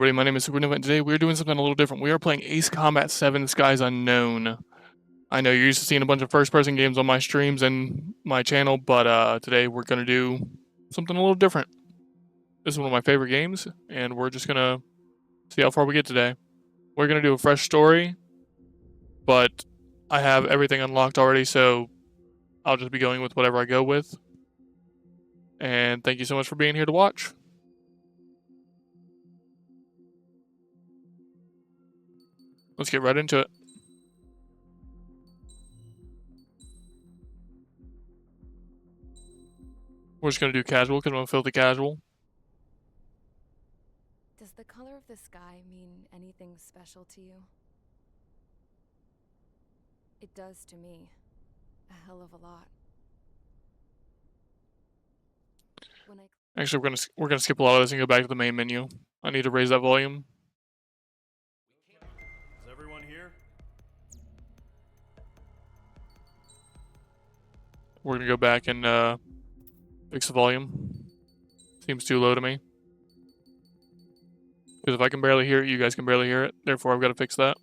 Everybody, my name is Supernova, and today we're doing something a little different. We are playing Ace Combat 7 Skies Unknown. I know you're used to seeing a bunch of first-person games on my streams and my channel, but today we're going to do something a little different. This is one of my favorite games, and we're just going to see how far we get today. We're going to do a fresh story, but I have everything unlocked already, so I'll just be going with whatever I go with. And thank you so much for being here to watch. Let's get right into it. We're just going to do casual because I'm going to filthy casual. Does the color of the sky mean anything special to you? It does to me. A hell of a lot. Actually, we're gonna skip a lot of this and go back to the main menu. I need to raise that volume. Is everyone here? We're gonna go back and fix the volume. Seems too low to me. Because if I can barely hear it, you guys can barely hear it. Therefore, I've got to fix that.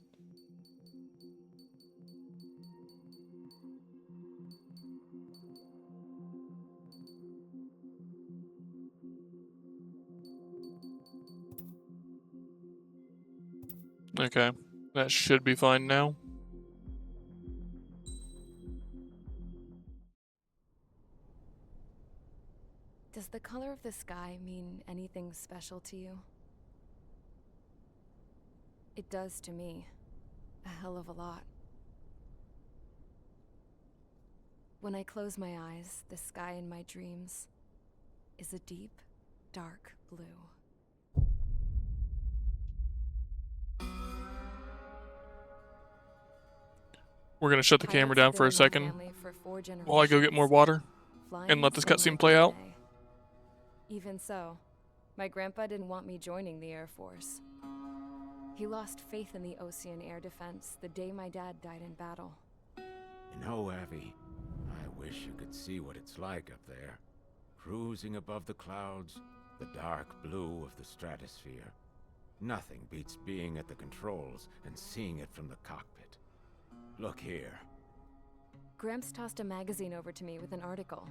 Okay, that should be fine now. Does the color of the sky mean anything special to you? It does to me. A hell of a lot. When I close my eyes, the sky in my dreams is a deep, dark blue. We're gonna shut the camera down for a second while I go get more water and let this cutscene play out. Even so, my grandpa didn't want me joining the Air Force. He lost faith in the Ocean Air Defense the day my dad died in battle. You know, Abby, I wish you could see what it's like up there. Cruising above the clouds, the dark blue of the stratosphere. Nothing beats being at the controls and seeing it from the cockpit. Look here. Gramps tossed a magazine over to me with an article.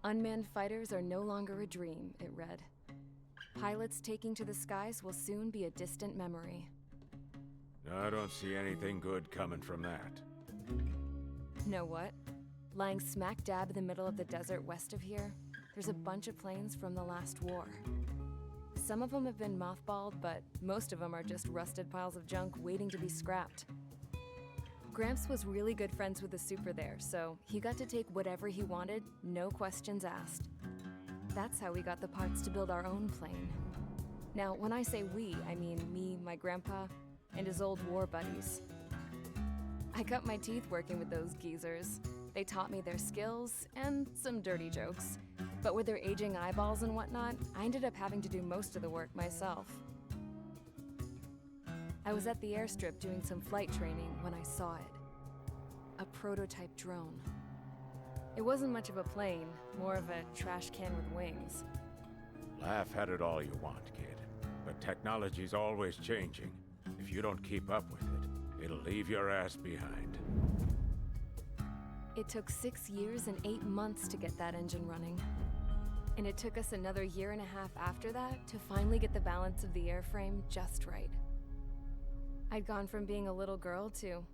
Unmanned fighters are no longer a dream, it read. Pilots taking to the skies will soon be a distant memory. I don't see anything good coming from that. Know what? Lying smack dab in the middle of the desert west of here, there's a bunch of planes from the last war. Some of them have been mothballed, but most of them are just rusted piles of junk waiting to be scrapped. Gramps was really good friends with the super there, so he got to take whatever he wanted, no questions asked. That's how we got the parts to build our own plane. Now, when I say we, I mean me, my grandpa, and his old war buddies. I cut my teeth working with those geezers. They taught me their skills and some dirty jokes. But with their aging eyeballs and whatnot, I ended up having to do most of the work myself. I was at the airstrip doing some flight training when I saw it. A prototype drone. It wasn't much of a plane, more of a trash can with wings. Laugh at it all you want, kid. But technology's always changing. If you don't keep up with it, it'll leave your ass behind. It took 6 years and 8 months to get that engine running. And it took us another 1.5 years after that to finally get the balance of the airframe just right. I'd gone from being a little girl to,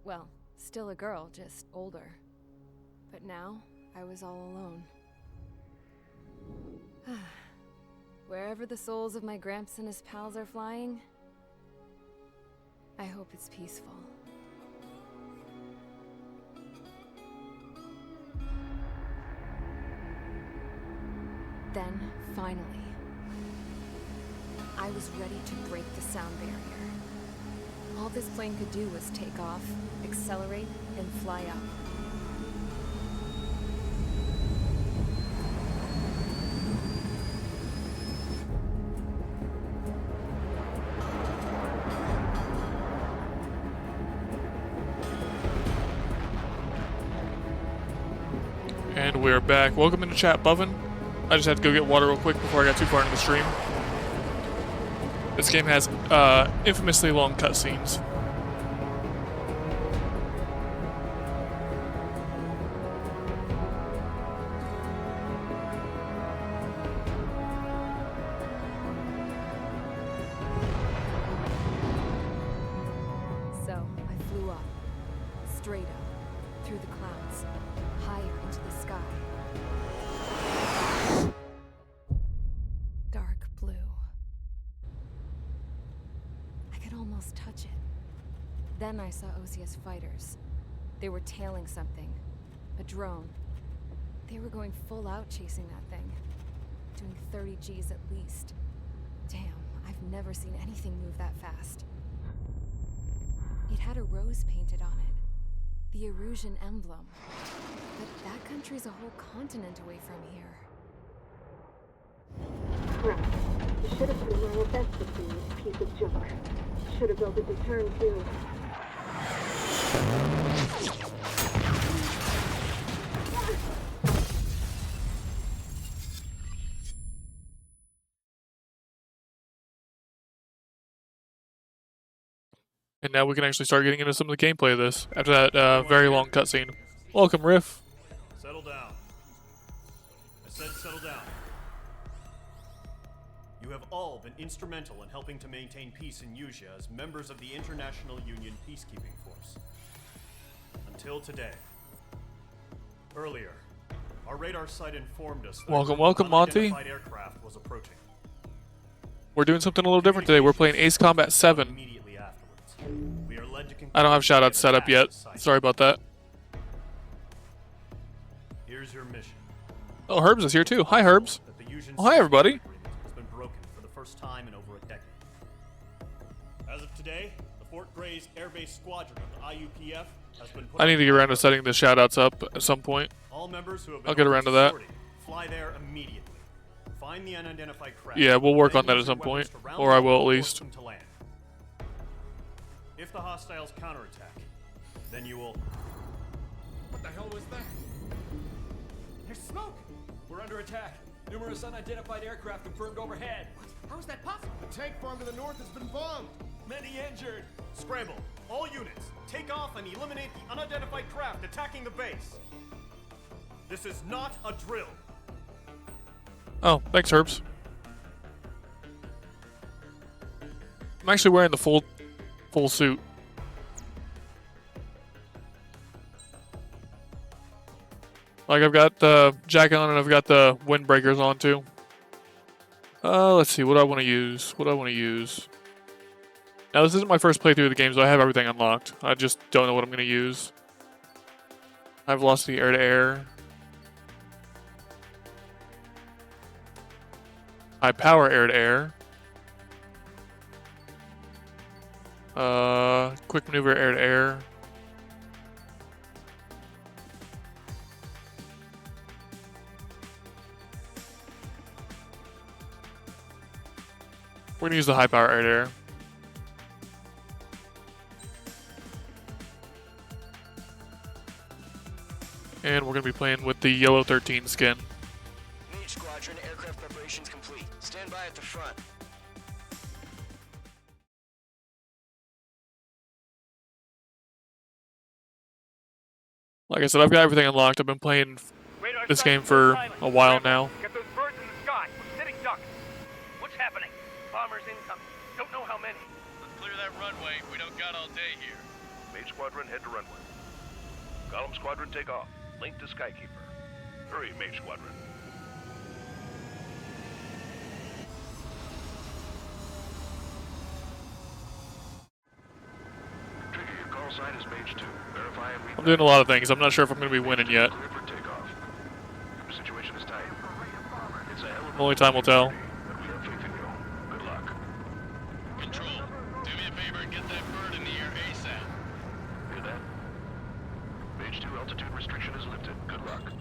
well, still a girl, just older. But now, I was all alone. Wherever the souls of my Gramps and his pals are flying, I hope it's peaceful. Then, finally, I was ready to break the sound barrier. All this plane could do was take off, accelerate, and fly up. And we're back. Welcome into chat, Buffin. I just had to go get water real quick before I got too far into the stream. This game has infamously long cutscenes. So, I flew up. Straight up. Through the clouds. Higher into the sky. Dark blue. I could almost touch it. Then I saw Osia's fighters. They were tailing something. A drone. They were going full out chasing that thing. Doing 30 Gs at least. Damn, I've never seen anything move that fast. It had a rose painted on it. The Erusian emblem. But that country's a whole continent away from here. Crap. You should have been wearing a vest this thing, you piece of junk. Should have built a deterrent too. And now we can actually start getting into some of the gameplay of this after that very long cutscene. Welcome, Riff. Settle down. I said settle down. You have all been instrumental in helping to maintain peace in Yuzia as members of the International Union Peacekeeping Force. Until today. Earlier, our radar site informed us that Welcome, Monty. unidentified aircraft was approaching. We're doing something a little different today. We're playing Ace Combat 7. Immediately afterwards, we are led to conclude I don't have shoutouts set up yet. Sorry about that. Here's your mission. Oh, Herbs is here too. Hi, Herbs. That the Yuzhian Oh, hi, everybody. agreement has been broken for the first time in over a decade. As of today, the Fort Gray's Air Base Squadron of the IUPF has been put I need to get around to setting the shoutouts up at some point. All members who have been I'll get around to that. sorted, fly there immediately. Find the unidentified craft. Yeah, we'll work then on that use at your some point. weapons to round Or I them will up at and least. force them to land. If the hostiles counterattack, then you will. What the hell was that? There's smoke! We're under attack. Numerous unidentified aircraft confirmed overhead. What? How is that possible? The tank farm to the north has been bombed. Many injured. Scramble. All units, take off and eliminate the unidentified craft attacking the base. This is not a drill. Oh, thanks, Herbs. I'm actually wearing the full suit. Like, I've got the jacket on and I've got the windbreakers on too. Let's see, what do I want to use? Now, this isn't my first playthrough of the game, so I have everything unlocked. I just don't know what I'm going to use. High velocity air-to-air. High power air-to-air. Quick maneuver air-to-air. We're gonna use the high power air-to-air. And we're gonna be playing with the yellow 13 skin. Mage Squadron, aircraft preparations complete. Stand by at the front. Like I said, I've got everything unlocked. I've been playing this game for a while now. Get those birds in the sky. We're sitting ducks. What's happening? Bombers incoming. Don't know how many. Let's clear that runway. We don't got all day here. Mage Squadron, head to runway. Column Squadron, take off. Link to Skykeeper. Hurry, Mage Squadron. Trigger, your call sign is Mage 2. Verify and I'm doing a lot of things. I'm not sure if I'm going to be winning yet. clear for takeoff. The situation is tight. It's a hell of a Only time will tell. but we have faith in you. Good luck. Control, do me a favor and get that bird in the air ASAP. Hear that? Mage 2 altitude restriction is lifted. Good luck.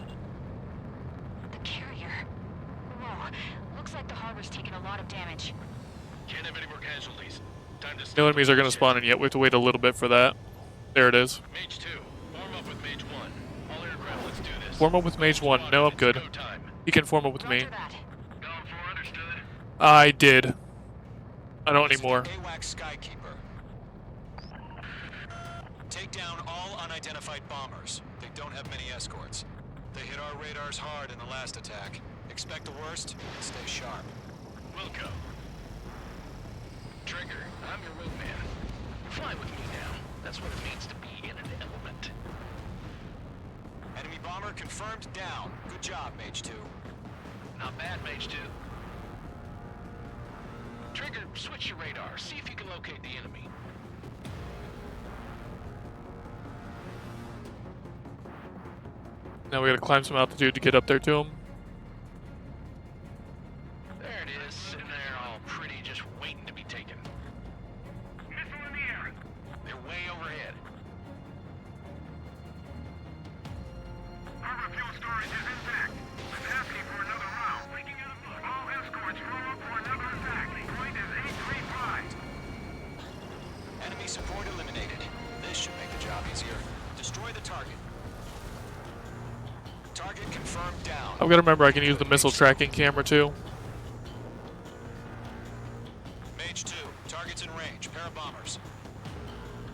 The carrier. Whoa. Looks like the harbor's taken a lot of damage. Can't have any more casualties. Time to No stop enemies are going to spawn in yet. We have to wait a little bit for that. There it is. Mage 2, form up with Mage 1. All aircraft, let's do this. Form up with Mage 1. No, I'm good. It's go time. He can form up with me. Roger that. Column 4 understood. I did. I don't anymore. AWACS Skykeeper. Take down all unidentified bombers. They don't have many escorts. They hit our radars hard in the last attack. Expect the worst and stay sharp. Wilco. Trigger, I'm your wingman. Fly with me now. That's what it means to be in an element. Enemy bomber confirmed down. Good job, Mage 2. Not bad, Mage 2. Trigger, switch your radar. See if you can locate the enemy. Now we gotta climb some altitude to get up there to him. There it is, sitting there all pretty, just waiting to be taken. Missile in the air. They're way overhead. Harbor fuel storage is intact. I'm asking for another round. Thinking of the book. All escorts roll up for another attack. Point is 835. Enemy support eliminated. This should make the job easier. Destroy the target. Target confirmed down. I've gotta remember I can use the missile tracking camera too. Mage 2, target's in range. Pair of bombers.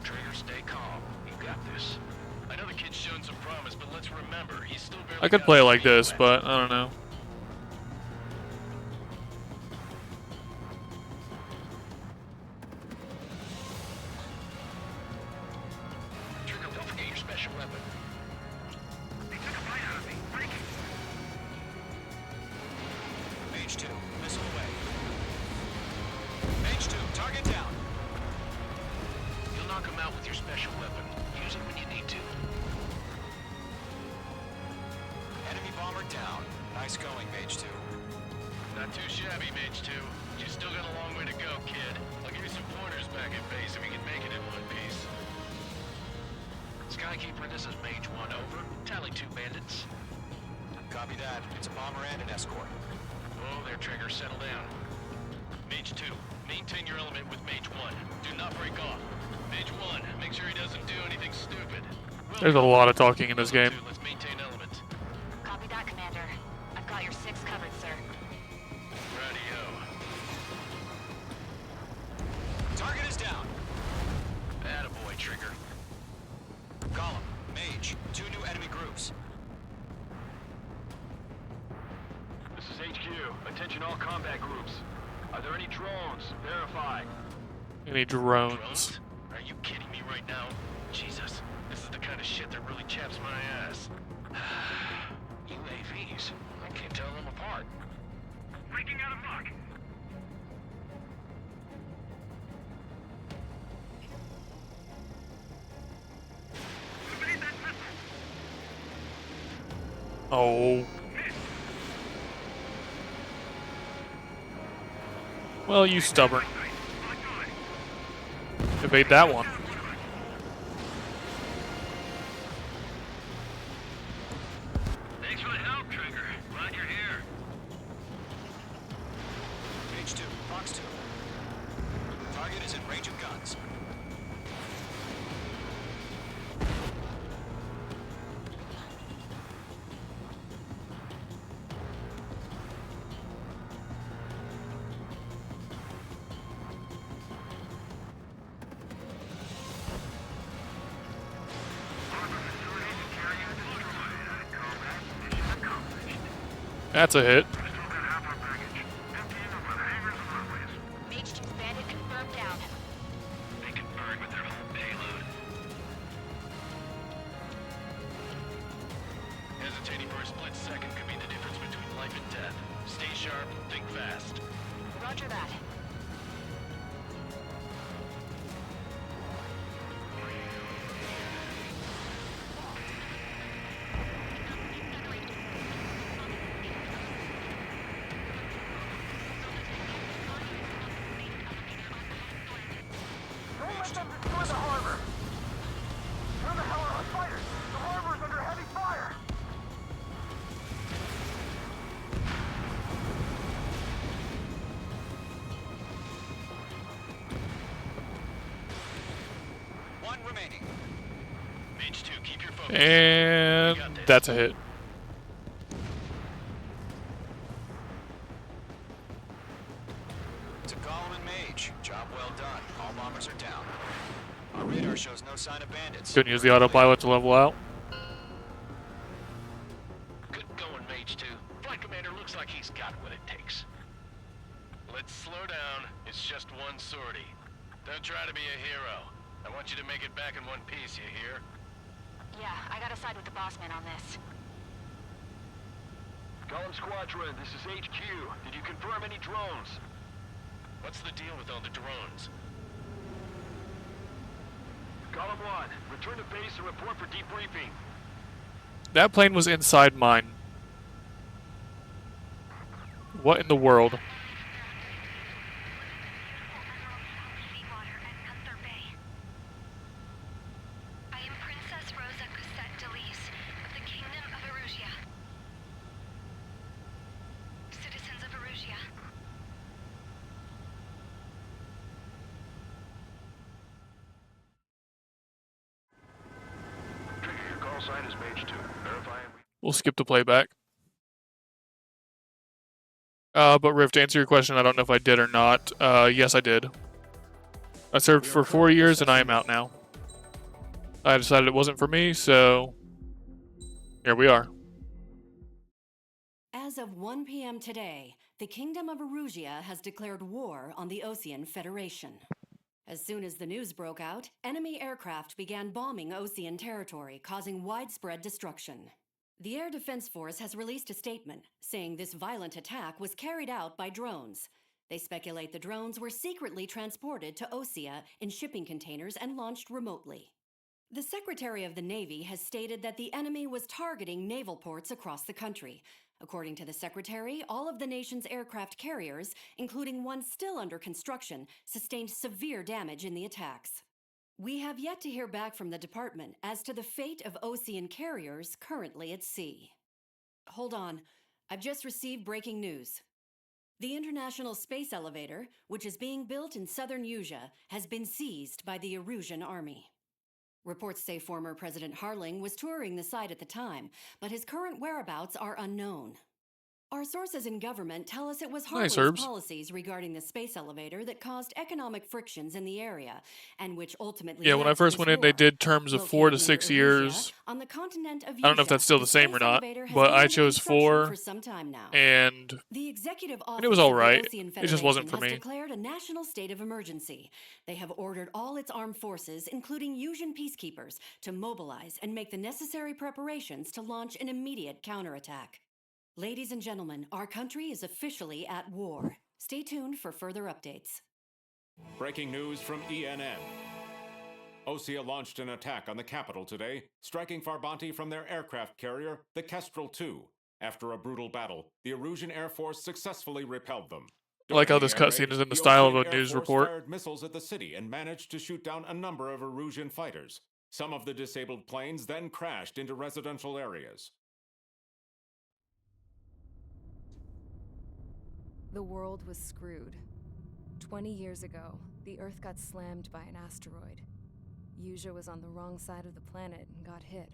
Trigger, stay calm. You got this. I know the kid's shown some promise, but let's remember, he's still barely I could got play it his like feet this, wet. but I don't know. Trigger, don't forget your special weapon. They took a bite out of me. Breaking. Mage 2, missile away. Mage 2, target down. You'll knock him out with your special weapon. Use it when you need to. Enemy bomber down. Nice going, Mage 2. Not too shabby, Mage 2. You still got a long way to go, kid. I'll give you some pointers back in base if you can make it in one piece. Skykeeper, this is Mage 1, over. Tally 2 bandits. Copy that. It's a bomber and an escort. Oh, there, Trigger, settle down. Mage 2, maintain your element with Mage 1. Do not break off. Mage 1, make sure he doesn't do anything stupid. There's a lot of talking in this game. Let's maintain element. Copy that, Commander. I've got your 6 covered, sir. Radio. Target is down. Attaboy, Trigger. Column, Mage, 2 new enemy groups. This is HQ. Attention all combat groups. Are there any drones? Verify. Any drones? Are you kidding me right now? Jesus, this is the kind of shit that really chaps my ass. UAVs. I can't tell them apart. Breaking out of luck. Evade that missile. Oh. Well, you stubborn. Evade that one. Thanks for the help, Trigger. Glad you're here. Mage 2, Fox 2. Target is in range of guns. That's a hit. Mage 2 bandit confirmed down. They can burn with their whole payload. Hesitating for a split second could be the difference between life and death. Stay sharp, think fast. Roger that. Don't let them destroy the harbor. Where the hell are our fighters? The harbor's under heavy fire. One remaining. Mage 2, keep your focus. And that's a hit. To Golem and Mage. Job Well done. All bombers are down. Our radar shows no sign of bandits. Couldn't use the autopilot to level out. Good going, Mage 2. Flight Commander looks like he's got what it takes. Let's slow down. It's just one sortie. Don't try to be a hero. I want you to make it back in one piece, you hear? Yeah, I gotta side with the boss man on this. Golem Squadron, this is HQ. Did you confirm any drones? What's the deal with all the drones? Golem 1, return to base and report for debriefing. That plane was inside mine. What in the world? I am Princess Rosa Cosette Delise of the Kingdom of Erusia. Citizens of Erusia. Trigger, your call sign is Mage 2. Verifying. We'll skip the playback. But Riff, to answer your question, I don't know if I did or not. Yes, I did. I served for 4 years and I am out now. I decided it wasn't for me, so here we are. As of 1 p.m. today, the Kingdom of Erusia has declared war on the Osean Federation. As soon as the news broke out, enemy aircraft began bombing Osean territory, causing widespread destruction. The Air Defense Force has released a statement saying this violent attack was carried out by drones. They speculate the drones were secretly transported to Osea in shipping containers and launched remotely. The Secretary of the Navy has stated that the enemy was targeting naval ports across the country. According to the Secretary, all of the nation's aircraft carriers, including one still under construction, sustained severe damage in the attacks. We have yet to hear back from the department as to the fate of Osean carriers currently at sea. Hold on, I've just received breaking news. The International Space Elevator, which is being built in southern Usea, has been seized by the Erusian Army. Reports say former President Harling was touring the site at the time, but his current whereabouts are unknown. Our sources in government tell us it was Nice, Harling's Herbs. policies regarding the space elevator that caused economic frictions in the area, and which ultimately Yeah, when I led to first this went in, they war. did terms of 4 to Located 6 near Erusia, years. on the continent of I don't know if Usea, that's still the same or space not, elevator has but been I under chose construction 4, for some time now. and The executive it office was of alright. the Osean It just wasn't Federation for has me. declared a national state of emergency. They have ordered all its armed forces, including Usian peacekeepers, to mobilize and make the necessary preparations to launch an immediate counterattack. Ladies and gentlemen, our country is officially at war. Stay tuned for further updates. Breaking news from ENN. Osea launched an attack on the capital today, striking Farbanti from their aircraft carrier, the Kestrel II. After a brutal battle, the Erusian Air Force successfully repelled them. I like how During this the air cutscene raid, is in the the style of Osean a Air news Force report. fired missiles at the city and managed to shoot down a number of Erusian fighters. Some of the disabled planes then crashed into residential areas. The world was screwed. 20 years ago, the Earth got slammed by an asteroid. Usea was on the wrong side of the planet and got hit.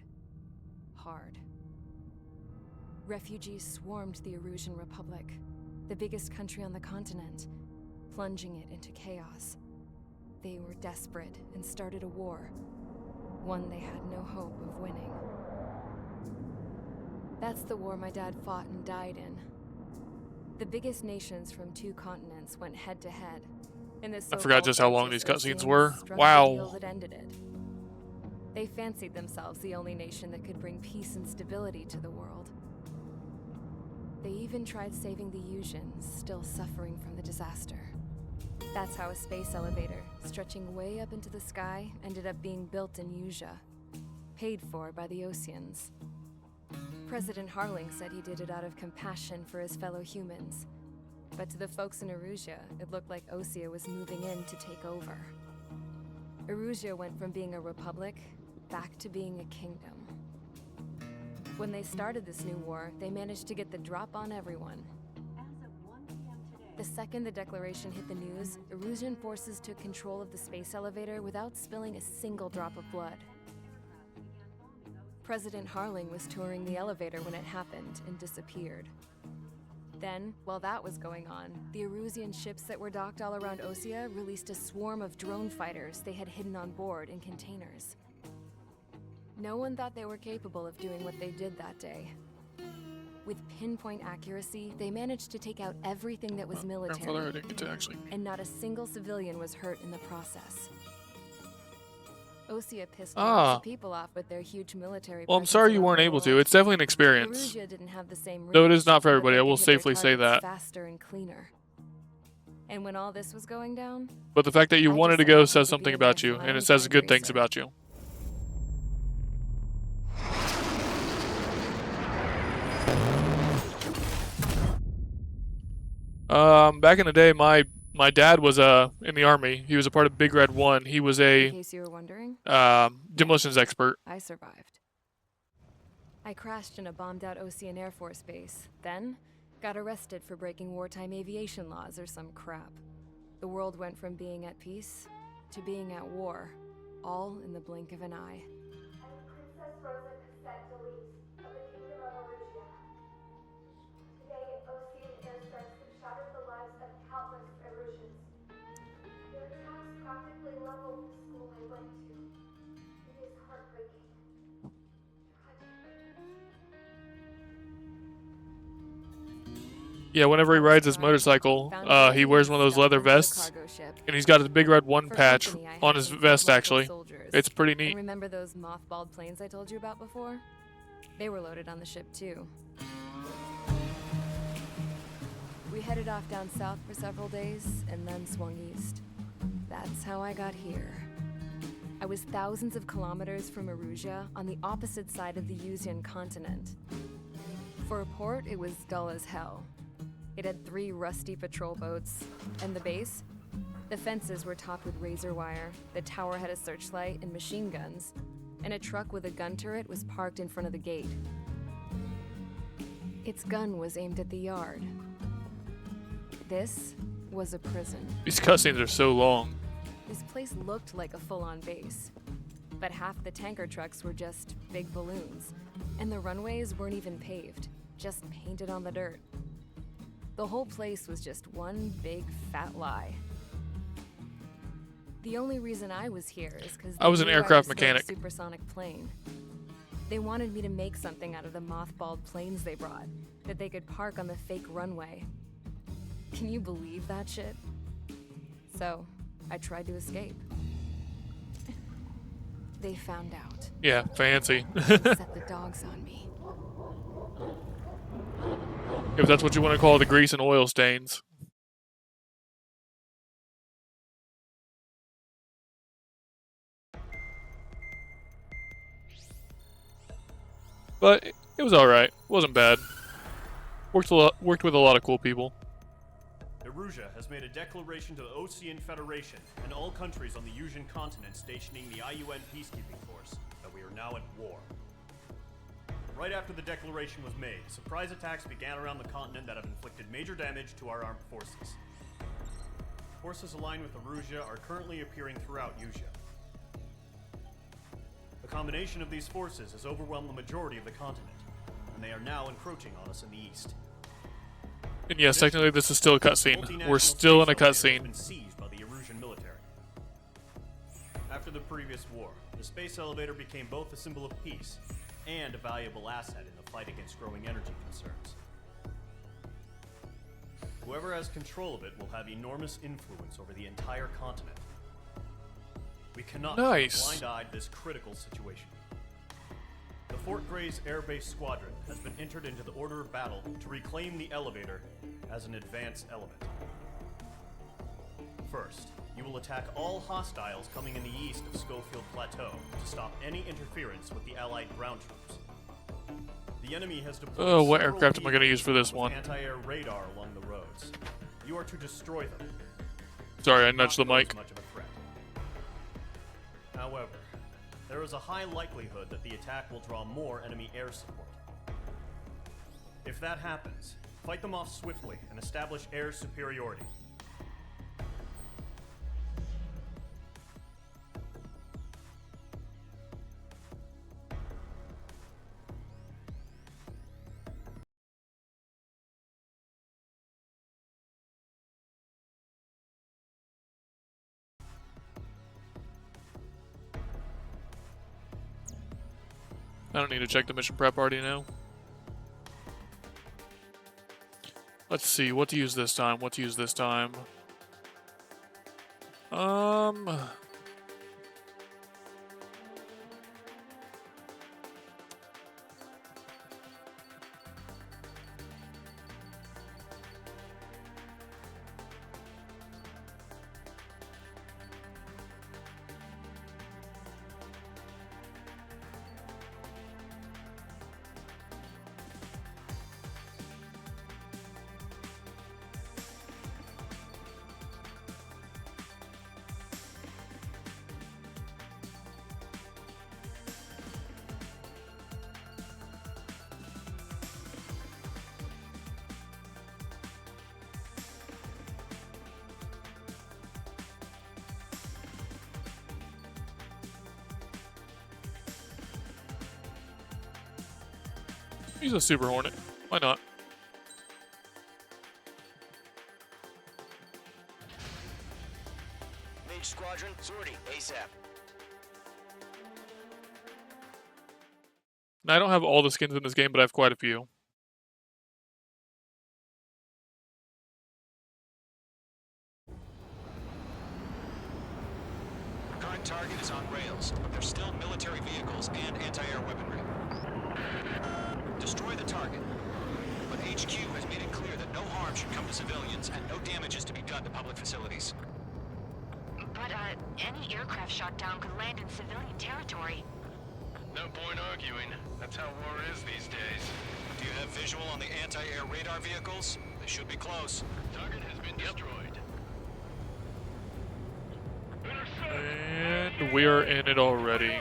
Hard. Refugees swarmed the Erusian Republic, the biggest country on the continent, plunging it into chaos. They were desperate and started a war, one they had no hope of winning. That's the war my dad fought and died in. The biggest nations from 2 continents went head-to-head. In this I forgot just how long these cutscenes were. Wow. Wow. That ended it. They fancied themselves the only nation that could bring peace and stability to the world. They even tried saving the Usians, still suffering from the disaster. That's how a space elevator, stretching way up into the sky, ended up being built in Usea, paid for by the Oseans. President Harling said he did it out of compassion for his fellow humans. But to the folks in Erusia, it looked like Osea was moving in to take over. Erusia went from being a republic back to being a kingdom. When they started this new war, they managed to get the drop on everyone. The second the declaration hit the news, Erusian forces took control of the space elevator without spilling a single drop of blood. President Harling was touring the elevator when it happened and disappeared. Then, while that was going on, the Erusian ships that were docked all around Osea released a swarm of drone fighters they had hidden on board in containers. No one thought they were capable of doing what they did that day. With pinpoint accuracy, they managed to take out everything that was military, Grandfather, I didn't get to actually. and not a single civilian was hurt in the process. Osea pissed Ah. lots of people off with their huge military. Well, I'm presence sorry you around weren't the able to. world. It's definitely an experience. Erusea didn't have the same Though it is reach, not for but everybody, they I will could hit their safely say targets that. faster and cleaner. And when all this was going down, But the fact that you I wanted to just go happened says to be something in there about you, and flying it says time good things racer. about you. Back in the day, my dad was in the army. He was a part of Big Red 1. He was in a case you were wondering, demolitions expert. I survived. I crashed in a bombed-out Ocean Air Force base, then got arrested for breaking wartime aviation laws or some crap. The world went from being at peace to being at war, all in the blink of an eye. Princess Rosa Cassette Delise of the Kingdom of Erusia. Today, Ocean airstrikes have shattered the lives of countless Erusians. Their attacks practically leveled the school I went to. It is heartbreaking. Yeah, whenever he rides his motorcycle, he wears one of those leather vests, and he's got his Big Red 1 patch on his vest, actually. It's pretty neat. And remember those mothballed planes I told you about before? They were loaded on the ship, too. We headed off down south for several days, and then swung east. That's how I got here. I was thousands of kilometers from Erusia, on the opposite side of the Yuzian continent. For a port, it was dull as hell. It had 3 rusty patrol boats, and the base? The fences were topped with razor wire, the tower had a searchlight and machine guns, and a truck with a gun turret was parked in front of the gate. Its gun was aimed at the yard. This was a prison. These cutscenes are so long. This place looked like a full-on base, but half the tanker trucks were just big balloons, and the runways weren't even paved, just painted on the dirt. The whole place was just one big fat lie. The only reason I was here is because I was an aircraft mechanic. A supersonic plane. They wanted me to make something out of the mothballed planes they brought that they could park on the fake runway. Can you believe that shit? So, I tried to escape. They found out. Yeah, fancy. Set the dogs on me. If that's what you want to call the grease and oil stains. But it was alright. Wasn't bad. Worked with a lot of cool people. Erusia has made a declaration to the Ocean Federation and all countries on the Yusian continent stationing the IUN peacekeeping force that we are now at war. Right after the declaration was made, surprise attacks began around the continent that have inflicted major damage to our armed forces. Forces aligned with Erusia are currently appearing throughout Yusia. The combination of these forces has overwhelmed the majority of the continent, and they are now encroaching on us in the east. And yes, technically this is still a cutscene. We're still in a cutscene. Been seized by the Erusian military. After the previous war, the space elevator became both a symbol of peace and a valuable asset in the fight against growing energy concerns. Whoever has control of it will have enormous influence over the entire continent. We cannot blind-eyed this critical situation. The Fort Gray's Air Base Squadron has been entered into the order of battle to reclaim the elevator as an advance element. First, you will attack all hostiles coming in the east of Schofield Plateau to stop any interference with the Allied ground troops. The enemy has deployed Oh, what several aircraft am I going to use vehicles for this with one? anti-air radar along the roads. You are to destroy them. Sorry, I nudged the mic. Much of a threat. However, there is a high likelihood that the attack will draw more enemy air support. If that happens, fight them off swiftly and establish air superiority. I don't need to check the mission prep already now. Let's see, what to use this time, what to use this time. Use a Super Hornet. Why not? Mage Squadron, sortie, ASAP. Now, I don't have all the skins in this game, but I have quite a few. Current target is on rails, but there's still military vehicles and anti-air weaponry. Destroy the target. But HQ has made it clear that no harm should come to civilians and no damage is to be done to public facilities. But, any aircraft shot down could land in civilian territory. No point arguing. That's how war is these days. Do you have visual on the anti-air radar vehicles? They should be close. Target has been destroyed. And we are in it already.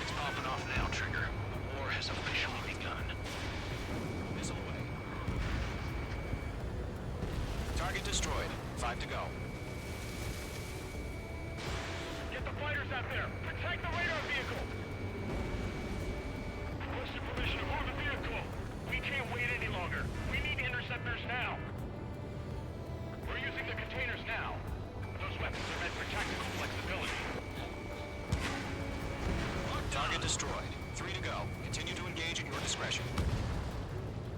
It's popping off now, Trigger. The war has officially begun. Missile away. Target destroyed. 5 to go. Get the fighters out there! Protect the radar vehicle! Requesting permission to move the vehicle. We can't wait any longer. We need interceptors now. We're using the containers now. Those weapons are meant for tactical flexibility. Target destroyed. 3 to go. Continue to engage at your discretion.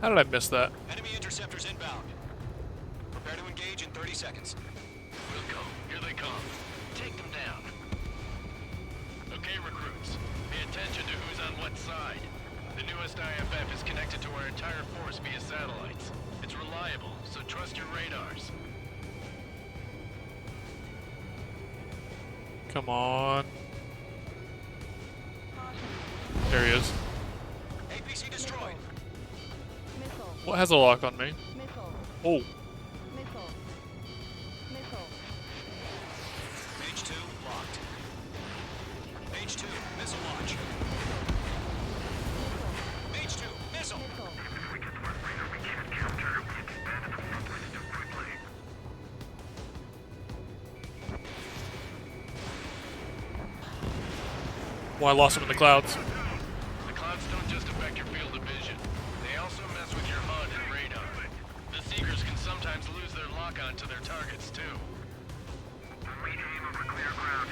How did I miss that? Enemy interceptors inbound. Prepare to engage in 30 seconds. We'll go. Here they come. Take them down. Okay, recruits. Pay attention to who's on what side. The newest IFF is connected to our entire force via satellites. It's reliable, so trust your radars. Come on. There he is. APC destroyed. Missile. What has a lock on me? Missile. Oh. Missile. Missile. Mage 2 locked. Mage 2 missile launch. Mage 2 missile. If we get the radar we can't capture, we expand the front lines too quickly. Well, I lost him in the clouds. The clouds don't just affect your field of vision. They also mess with your HUD and radar. The Seekers can sometimes lose their lock-on to their targets, too. We aim over clear ground.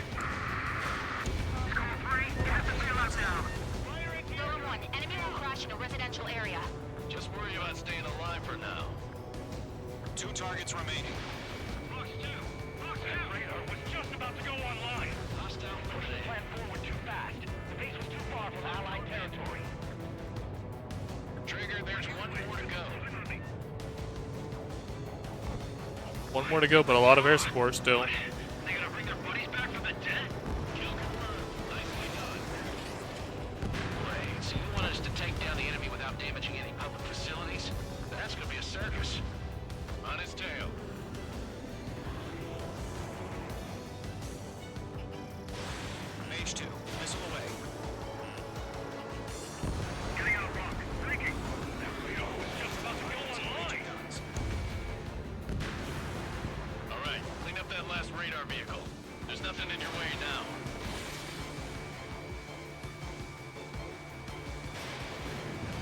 School 3, get the payload down. Zone 1, enemy will crash in a residential area. Just worry about staying alive for now. 2 targets remaining. Fox 2! Fox 2! That radar was just about to go online. Hostile Push the plan forward too fast. The base was too far from Allied territory. Trigger, there's one more to go. One more to go, but a lot of air support still. They gonna bring their buddies back from the dead? Kill confirmed. Nicely done. Great. So you want us to take down the enemy without damaging any public facilities? That's gonna be a circus. On his tail. Mage 2 missile away. Getting out of rock. Thinking. That radar was just about to go online. Guns. All right, clean up that last radar vehicle. There's nothing in your way now.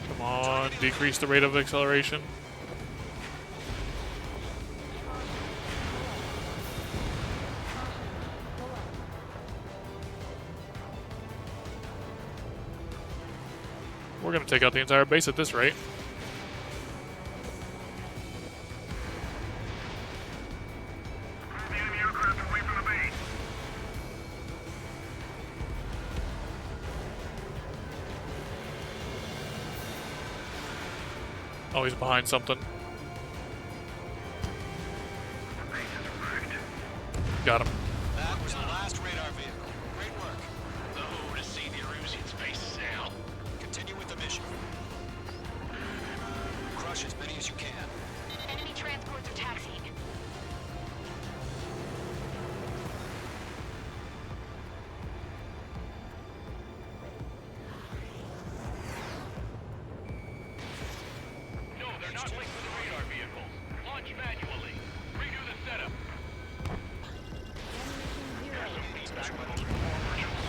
Come on, decrease the rate of acceleration. We're gonna take out the entire base at this rate. The enemy aircraft away from the base. Oh, he's behind something. Got him. That was the last radar vehicle. Great work. Oh, to see the Erusian space now. Continue with the mission. Crush as many as you can. Enemy transports are taxiing. No, they're not linked to the radar vehicles. Launch manually. Redo the setup. There's some feedback levels from more virtuals.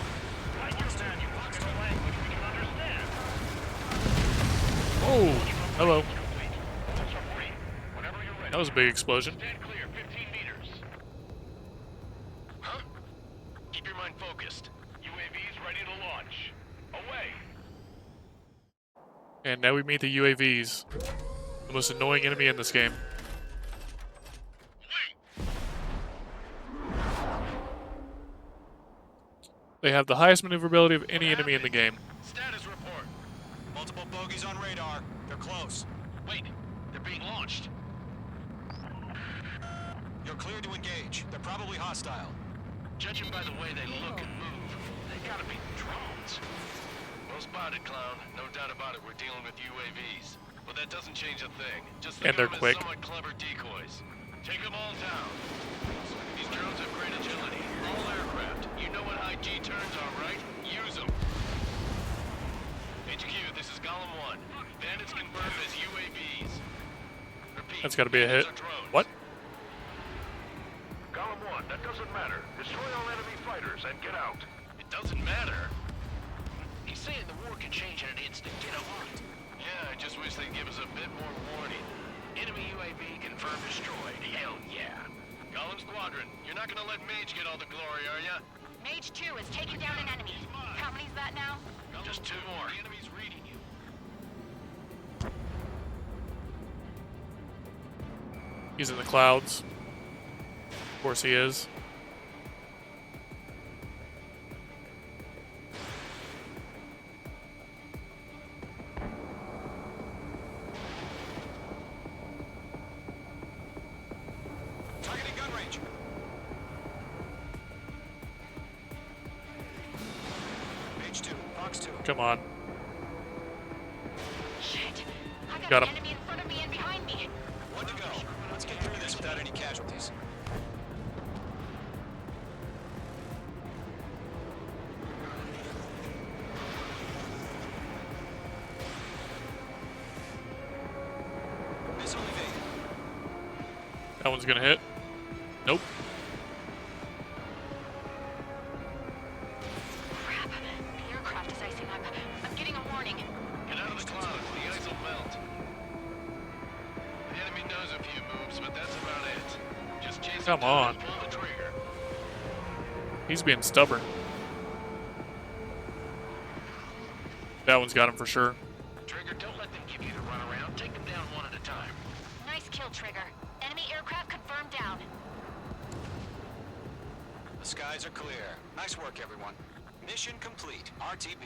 I understand you want in a language we can understand. Oh, hello. Ultra 40, whenever you're ready. That was a big explosion. Stand clear, 15 meters. Huh? Keep your mind focused. UAVs ready to launch. Away. And now we meet the UAVs. The most annoying enemy in this game. They have the highest maneuverability of any enemy in the game. Status report. Multiple bogies on radar. They're close. Wait, they're being launched. You're clear to engage. They're probably hostile. Judging by the way they look and move, they gotta be drones. Well spotted, clown. No doubt about it, we're dealing with UAVs. But that doesn't change a thing. Just think And they're of them quick. as somewhat clever decoys. Take them all down. These drones have great agility. All aircraft. You know what high G turns are, right? Use them. HQ, this is Golem 1. Bandits confirmed as UAVs. Repeat. That's gotta be a hit. bandits are drones. What? Golem 1, that doesn't matter. Destroy all enemy fighters and get out. It doesn't matter. He's saying the war can change in an instant. Get on it. Yeah, I just wish they'd give us a bit more warning. Enemy UAV confirmed destroyed. Hell yeah. Golem Squadron, you're not gonna let Mage get all the glory, are ya? Mage 2 is taking down an enemy. How many's that now? Just two more. The enemy's reading you. He's in the clouds. Of course he is. Targeting gun range. Page 2, Fox 2. Come on. Shit. I got, Got an him. enemy in front of me and behind me. One to go. Let's get through this without any casualties. Missile evaded. That one's gonna hit. Nope. Crap. The aircraft is icing up. I'm getting a warning. Get out of the clouds. The ice will melt. The enemy knows a few moves, but that's about it. Just chase Come them down on. and pull the trigger. He's being stubborn. That one's got him for sure. Trigger, don't let them give you the runaround. Take them down one at a time. Nice kill, Trigger. Enemy aircraft confirmed down. The skies are clear. Nice work, everyone. Mission complete. RTB.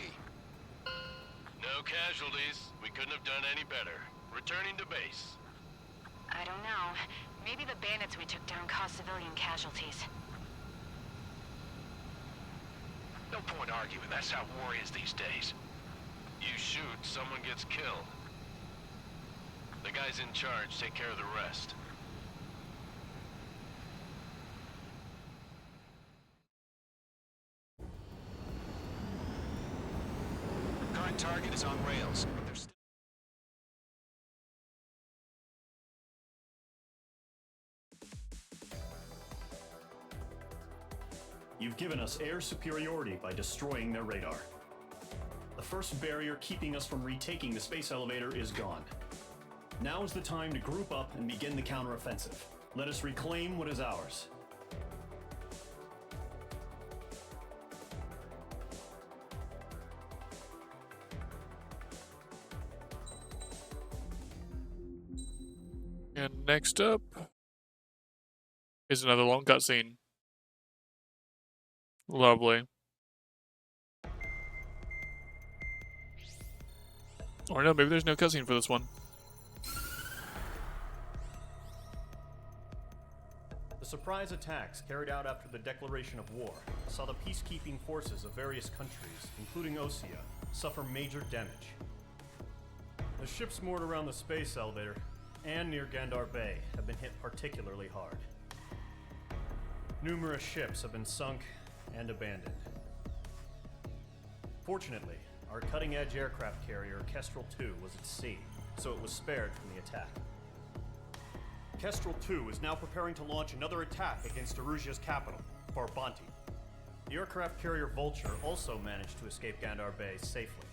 No casualties. We couldn't have done any better. Returning to base. I don't know. Maybe the bandits we took down caused civilian casualties. No point arguing. That's how war is these days. You shoot, someone gets killed. The guys in charge take care of the rest. Current target is on rails, but there's still... You've given us air superiority by destroying their radar. The first barrier keeping us from retaking the space elevator is gone. Now is the time to group up and begin the counteroffensive. Let us reclaim what is ours. Next up is another long cutscene. Lovely. Or no, maybe there's no cutscene for this one. The surprise attacks carried out after the declaration of war saw the peacekeeping forces of various countries, including Osea, suffer major damage. The ships moored around the space elevator and near Gandar Bay have been hit particularly hard. Numerous ships have been sunk and abandoned. Fortunately, our cutting-edge aircraft carrier, Kestrel 2, was at sea, so it was spared from the attack. Kestrel 2 is now preparing to launch another attack against Erusia's capital, Farbanti. The aircraft carrier Vulture also managed to escape Gandar Bay safely.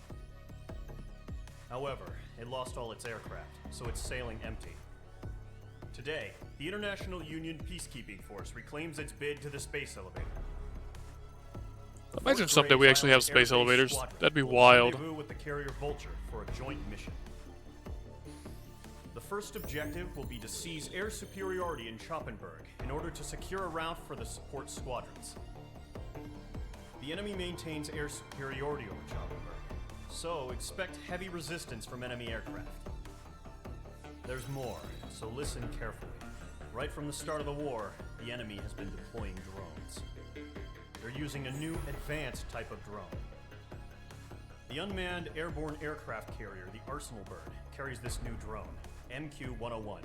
However, it lost all its aircraft, so it's sailing empty. Today, the International Union Peacekeeping Force reclaims its bid to the space elevator. Imagine someday we actually have space elevators. That'd be wild. Rendezvous with the carrier Vulture for a joint mission. The first objective will be to seize air superiority in Schoppenberg in order to secure a route for the support squadrons. The enemy maintains air superiority over Schoppenberg, so expect heavy resistance from enemy aircraft. There's more, so listen carefully. Right from the start of the war, the enemy has been deploying drones. They're using a new advanced type of drone. The unmanned airborne aircraft carrier, the Arsenal Bird, carries this new drone, MQ-101.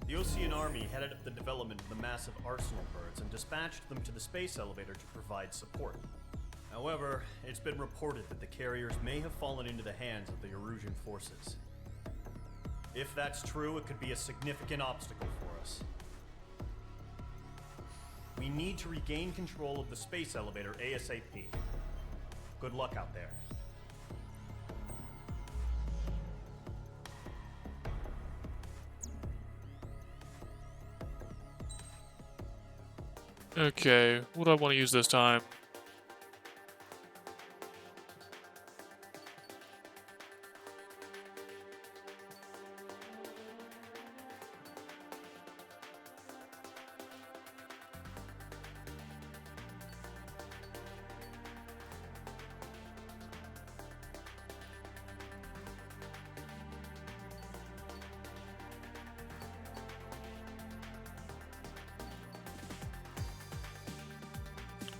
The Osean Army headed up the development of the massive Arsenal Birds and dispatched them to the space elevator to provide support. However, it's been reported that the carriers may have fallen into the hands of the Erusian forces. If that's true, it could be a significant obstacle for us. We need to regain control of the space elevator ASAP. Good luck out there. Okay, what do I want to use this time?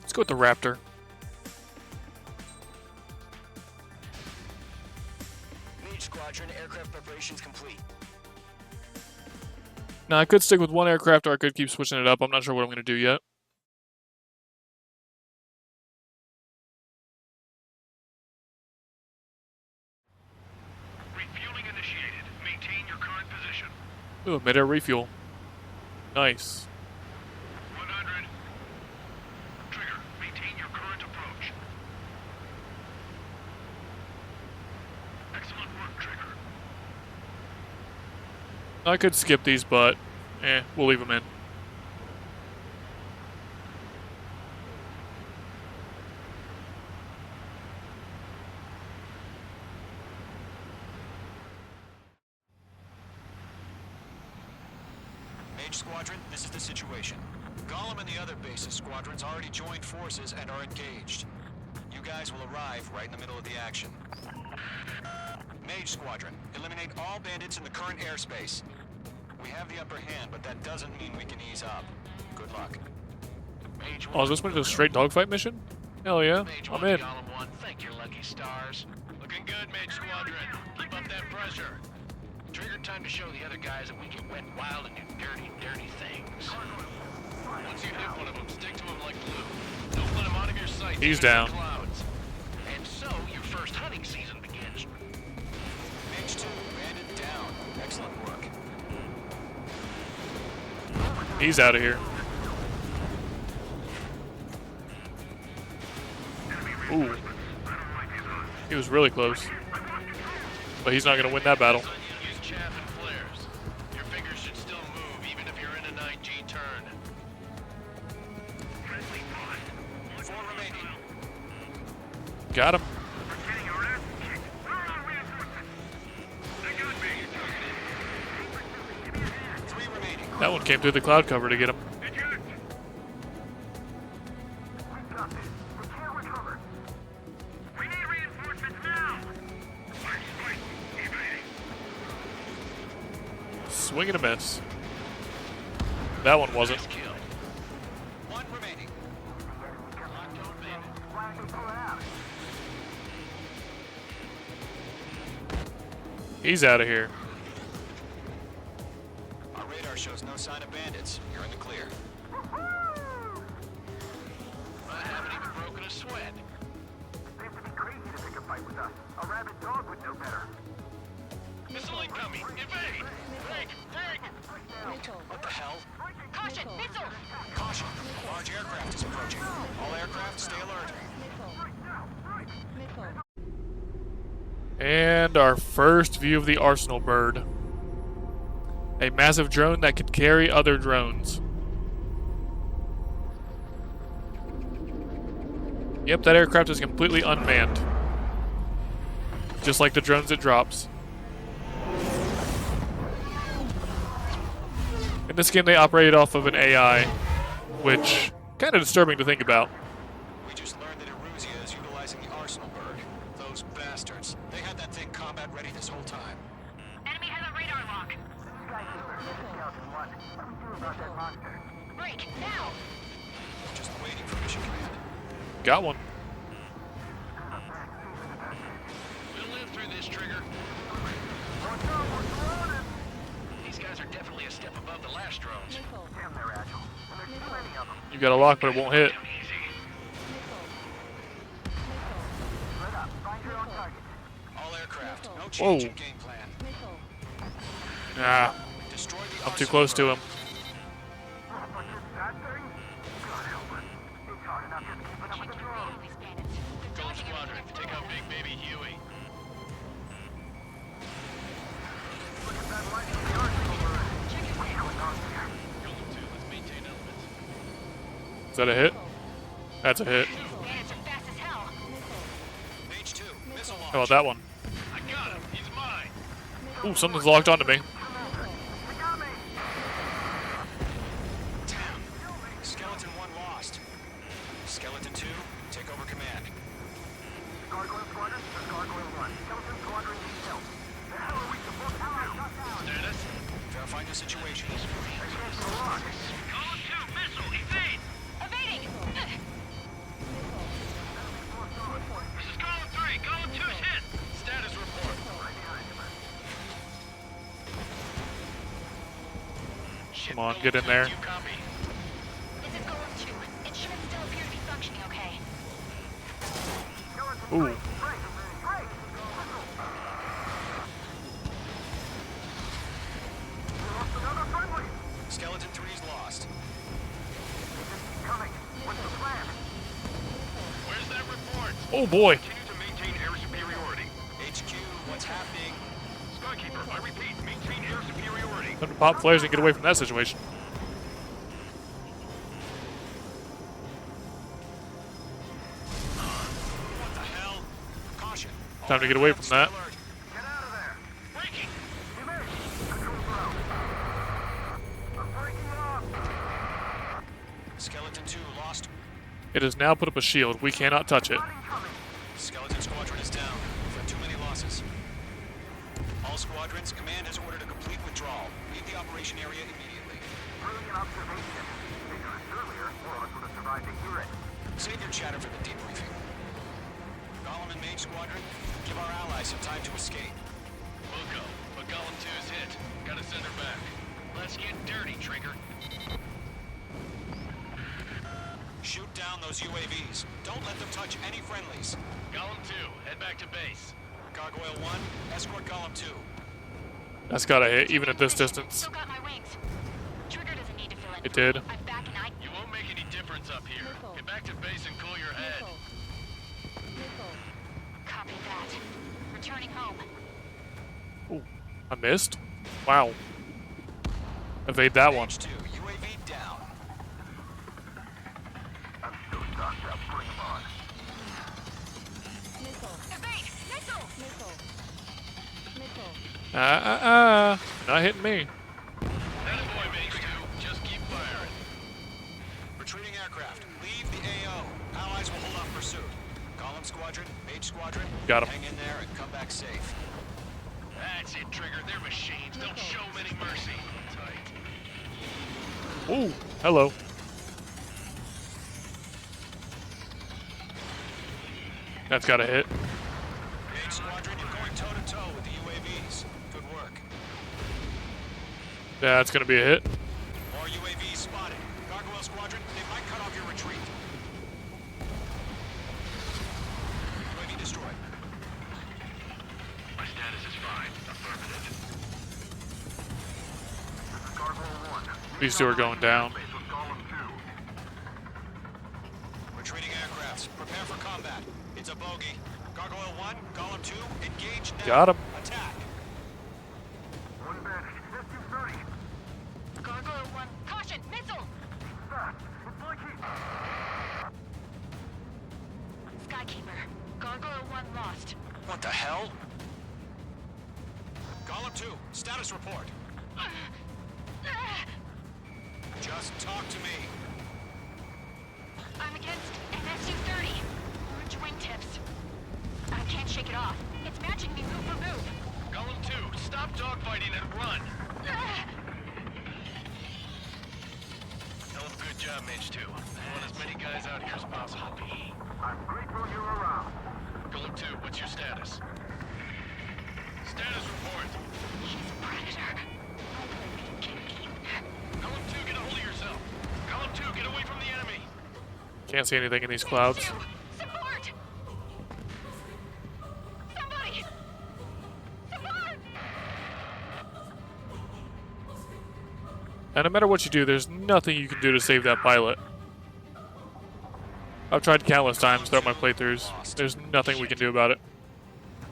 Let's go with the Raptor. Mage Squadron, aircraft preparations complete. Now, I could stick with one aircraft or I could keep switching it up. I'm not sure what I'm going to do yet. Refueling initiated. Maintain your current position. Ooh, mid-air refuel. Nice. 100. Trigger, maintain your current approach. Excellent work, Trigger. I could skip these, but we'll leave them in. Mage Squadron, this is the situation. Gollum and the other bases squadrons already joined forces and are engaged. You guys will arrive right in the middle of the action. Mage Squadron, eliminate all bandits in the current airspace. We have the upper hand, but that doesn't mean we can ease up. Good luck. Mage Oh, is this one just a straight dogfight mission? Hell yeah, Mage I'm 1, in. Gollum 1, thank your lucky stars. Looking good, Mage Squadron. Keep up that pressure. Trigger, time to show the other guys that we can wet wild and do dirty, dirty things. Once you hit one of them, stick to him like glue. Don't let him out of your sight. He's even in down. the clouds. And so, your first hunting season begins. Mage 2, bandit down. Excellent work. He's out of here. Ooh. He was really close. But he's not going to win that battle. Use chaff and flares. Your fingers should still move even if you're in a 9G turn. 4 remaining. Got him. That one came through the cloud cover to get him. Swing and a miss. That one wasn't. One remaining. He's out of here. Our radar shows no sign of bandits. You're in the clear. I haven't even broken a sweat. Seems to be crazy to pick a fight with us. A rabid dog would know better. Missile incoming! Evade! Break! What the hell? Caution! Missile! Caution! A large aircraft is approaching. All aircraft, stay alert. And our first view of the Arsenal bird. A massive drone that could carry other drones. Yep, that aircraft is completely unmanned. Just like the drones it drops. In this game, they operated off of an AI, which kind of disturbing to think about. We just learned that Eruzia is utilizing the Arsenal bird. Those bastards. They had that thing combat ready this whole time. Enemy has a radar lock. Break! Now! Just waiting for mission command. Got one. We'll live through this, Trigger. These guys are definitely a step above the last drones. Damn, they're agile. And there's plenty of them. You got a lock, but it won't hit. Easy. Split up. Find your own target. All aircraft. No change in game plan. Ah, Destroy the I'm too Arsenal close to bird. him. But this that thing? God help us. It's hard enough just keeping up with the drones. These bandits. They're Gold dodging Squadron, everything take that's out Big Baby Huey. Look at that light from the Arsenal bird. What's going on here? Golem 2, let's maintain elements. Is that a hit? That's a hit. bandits are fast as hell. Mage 2, missile launch. How about that one? I got him. He's mine. Ooh, something's locked onto me. They got me. Damn. Skeleton 1 lost. Skeleton 2, take over command. Gargoyle Squadron, or Gargoyle 1. Skeleton Squadron needs help. The hell are we supposed to do? Status? Verifying the situation. I can't go on. Golem 2, missile, evade! Evading! This is Golem 3. Golem 2's hit. Status report. Shit, Come on, Golem get in 2, there. do you copy? This is Golem 2. It should still appear to be functioning okay. Ooh. Skeleton 3's lost. Coming. What's the plan? Where's that report? Oh boy. Continue to maintain air superiority. HQ, what's happening? Skykeeper, I repeat, maintain air superiority. Time to pop flares and get away from that situation. What the hell? Caution. Time to get away from that. Alert. Get out of there. Breaking! Evade. Controls are out. I'm breaking off. Skeleton 2 lost. It has now put up a shield. We cannot touch it. Skeleton Squadron is down. For too many losses. All squadrons, command has ordered a complete withdrawal. Leave the operation area immediately. Brilliant observation. They heard it earlier, more of us would have survived to hear it. Save your chatter for the debriefing. Golem and Mage Squadron, give our allies some time to escape. We'll go, but Golem 2's hit. Gotta send her back. Let's get dirty, Trigger. Shoot down those UAVs. Don't let them touch any friendlies. Golem 2, head back to base. Gargoyle 1, escort Golem 2. That's gotta hit, even at this distance. Still got my wings. Trigger doesn't need to fill in. It did. I'm back and I... You won't make any difference up here. Get back to base and cool your head. Copy that. Returning home. Ooh, I missed? Wow. Evade that one. Mage 2, UAV down. I'm still stocked up. Bring them on. Evade! Missile! Not hitting me. Attaboy, Mage 2. aircraft. Leave the AO. Allies will hold off pursuit. Golem Squadron, Mage Squadron, Got him. hang in there and come back safe. That's it, Trigger. They're machines. Don't show them any mercy. Tight. Ooh, hello. That's got a hit. Mage Squadron, you're going toe-to-toe with the UAVs. Good work. That's gonna be a hit. More UAVs spotted. Gargoyle Squadron, they might cut off your retreat. UAV destroyed. My status is fine. Affirmative. Gargoyle 1. These two are going down. Retreating aircrafts. Prepare for combat. It's a bogey. Gargoyle 1, Golem 2, engage now. Got him. Attack. One banished. SU-30. Gargoyle 1, caution, missile! Fast. It's like he... Skykeeper, Gargoyle 1 lost. What the hell? Golem 2, status report. Just talk to me. I'm against an SU-30. Orange wingtips. I can't shake it off. It's matching me move for move. Golem 2, stop dogfighting and run. Hell of a good job, Mage 2. I want as many guys out here as possible. I'm grateful you're around. Golem 2, what's your status? Status report. She's a predator. Golem 2, get a hold of yourself. Golem 2, get away from the enemy. Can't see anything in these clouds. Support! Somebody! Support! And no matter what you do, there's nothing you can do to save that pilot. I've tried countless times throughout my playthroughs. There's nothing we can do about it.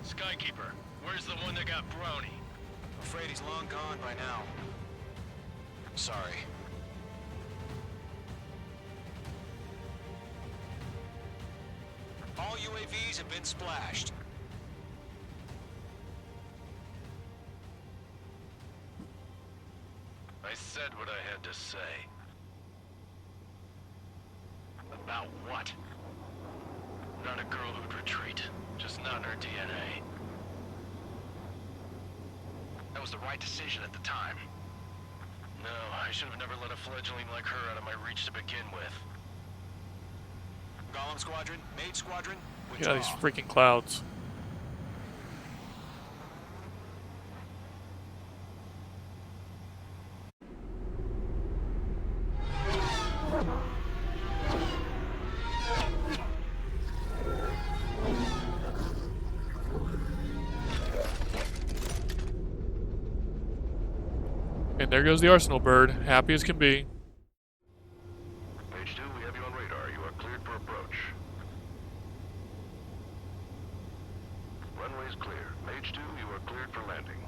Skykeeper, where's the one that got brownie? Afraid he's long gone by now. Sorry. All UAVs have been splashed. I said what I had to say. About what? Not a girl who'd retreat. Just not in her DNA. That was the right decision at the time. No, I should have never let a fledgling like her out of my reach to begin with. Golem Squadron, Mage Squadron, Look at withdraw. these freaking clouds. And there goes the Arsenal bird, happy as can be. Page 2, we have you on radar. You are cleared for approach. Runway is clear. Page 2, you are cleared for landing.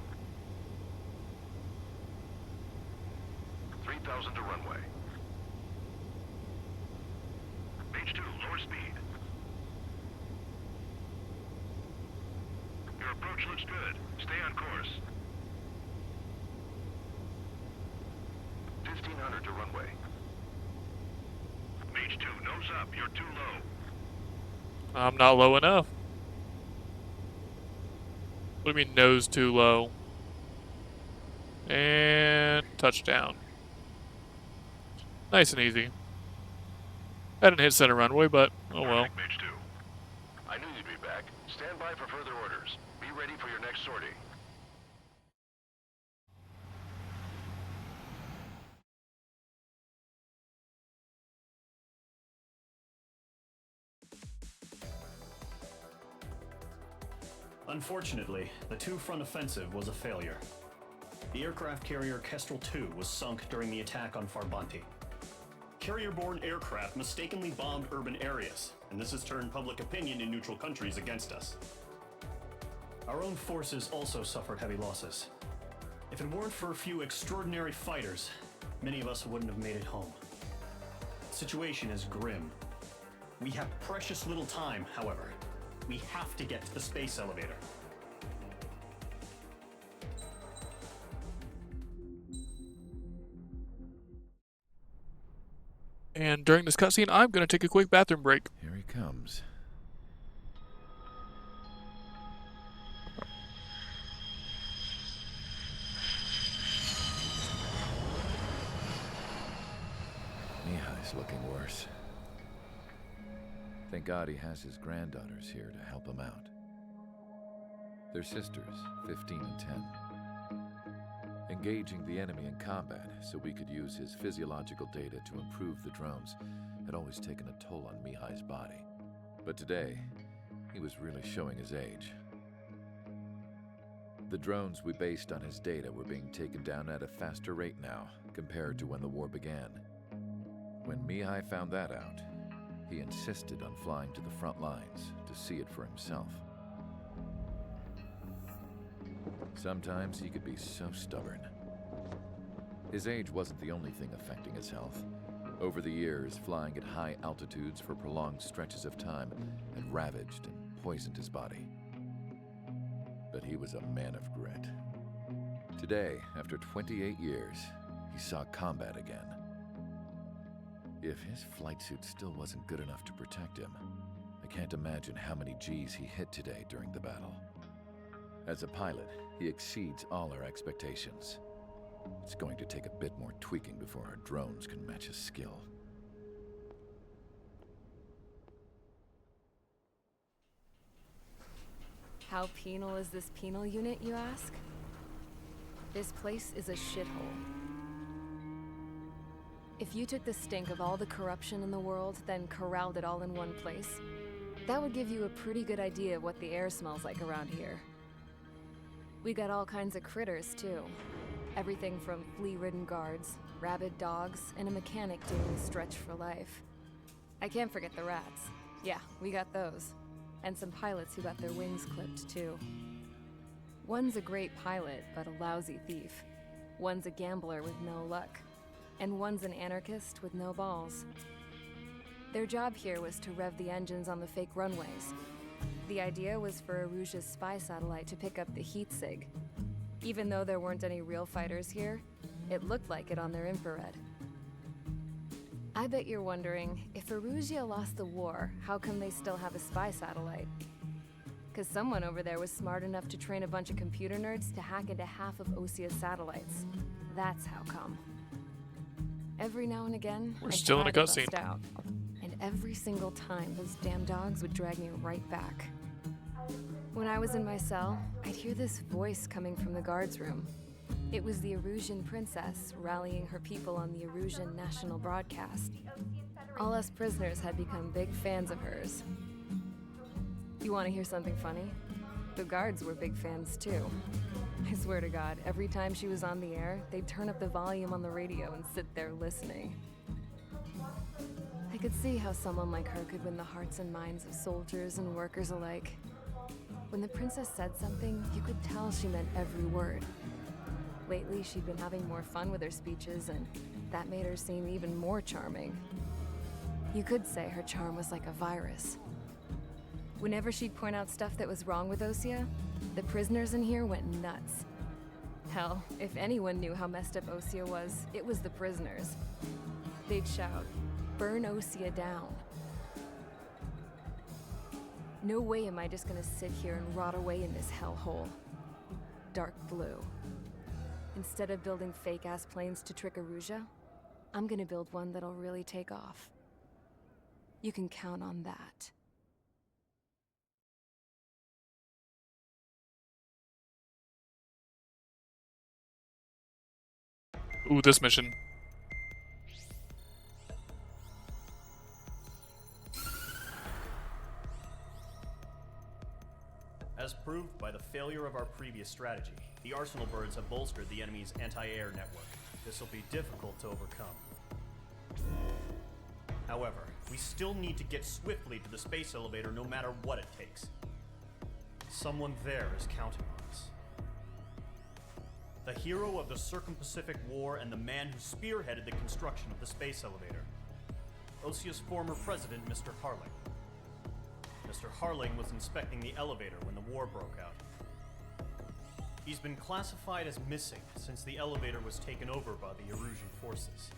3,000 to runway. Page 2, lower speed. Your approach looks good. Stay on course. 1,500 to runway. Mage 2, nose up. You're too low. I'm not low enough. What do you mean nose too low? And touchdown. Nice and easy. I didn't hit center runway, but oh well. Mage 2. I knew you'd be back. Stand by for further orders. Be ready for your next sortie. Unfortunately, the two-front offensive was a failure. The aircraft carrier Kestrel II was sunk during the attack on Farbanti. Carrier-borne aircraft mistakenly bombed urban areas, and this has turned public opinion in neutral countries against us. Our own forces also suffered heavy losses. If it weren't for a few extraordinary fighters, many of us wouldn't have made it home. The situation is grim. We have precious little time, however. We have to get to the space elevator. And during this cutscene, I'm going to take a quick bathroom break. Here he comes. Mihai's looking worse. Thank God he has his granddaughters here to help him out. They're sisters, 15 and 10. Engaging the enemy in combat so we could use his physiological data to improve the drones had always taken a toll on Mihai's body. But today, he was really showing his age. The drones we based on his data were being taken down at a faster rate now compared to when the war began. When Mihai found that out, he insisted on flying to the front lines to see it for himself. Sometimes he could be so stubborn. His age wasn't the only thing affecting his health. Over the years, flying at high altitudes for prolonged stretches of time had ravaged and poisoned his body. But he was a man of grit. Today, after 28 years, he saw combat again. If his flight suit still wasn't good enough to protect him, I can't imagine how many G's he hit today during the battle. As a pilot, he exceeds all our expectations. It's going to take a bit more tweaking before our drones can match his skill. How penal is this penal unit, you ask? This place is a shithole. If you took the stink of all the corruption in the world, then corralled it all in one place, that would give you a pretty good idea of what the air smells like around here. We got all kinds of critters, too. Everything from flea-ridden guards, rabid dogs, and a mechanic doing stretch for life. I can't forget the rats. Yeah, we got those. And some pilots who got their wings clipped, too. One's a great pilot, but a lousy thief. One's a gambler with no luck. And one's an anarchist with no balls. Their job here was to rev the engines on the fake runways. The idea was for Aruja's spy satellite to pick up the heat sig. Even though there weren't any real fighters here, it looked like it on their infrared. I bet you're wondering, if Aruja lost the war, how come they still have a spy satellite? 'Cause someone over there was smart enough to train a bunch of computer nerds to hack into half of Osia's satellites. That's how come. Every now and again, We're still in a cutscene. Out. And every single time, those damn dogs would drag me right back. When I was in my cell, I'd hear this voice coming from the guards room. It was the Arusian princess rallying her people on the Arusian national broadcast. All us prisoners had become big fans of hers. You want to hear something funny? The guards were big fans too. I swear to God, every time she was on the air, they'd turn up the volume on the radio and sit there listening. I could see how someone like her could win the hearts and minds of soldiers and workers alike. When the princess said something, you could tell she meant every word. Lately, she'd been having more fun with her speeches, and that made her seem even more charming. You could say her charm was like a virus. Whenever she'd point out stuff that was wrong with Osia, the prisoners in here went nuts. Hell, if anyone knew how messed up Osia was, it was the prisoners. They'd shout, "Burn Osia down." No way am I just gonna sit here and rot away in this hellhole. Dark blue. Instead of building fake-ass planes to trick Aruja, I'm gonna build one that'll really take off. You can count on that. Ooh, this mission. As proved by the failure of our previous strategy, the Arsenal birds have bolstered the enemy's anti-air network. This will be difficult to overcome. However, we still need to get swiftly to the space elevator no matter what it takes. Someone there is counting on us. The hero of the Circum-Pacific War and the man who spearheaded the construction of the space elevator. Osia's former president, Mr. Harling. Mr. Harling was inspecting the elevator when the war broke out. He's been classified as missing since the elevator was taken over by the Erusian forces.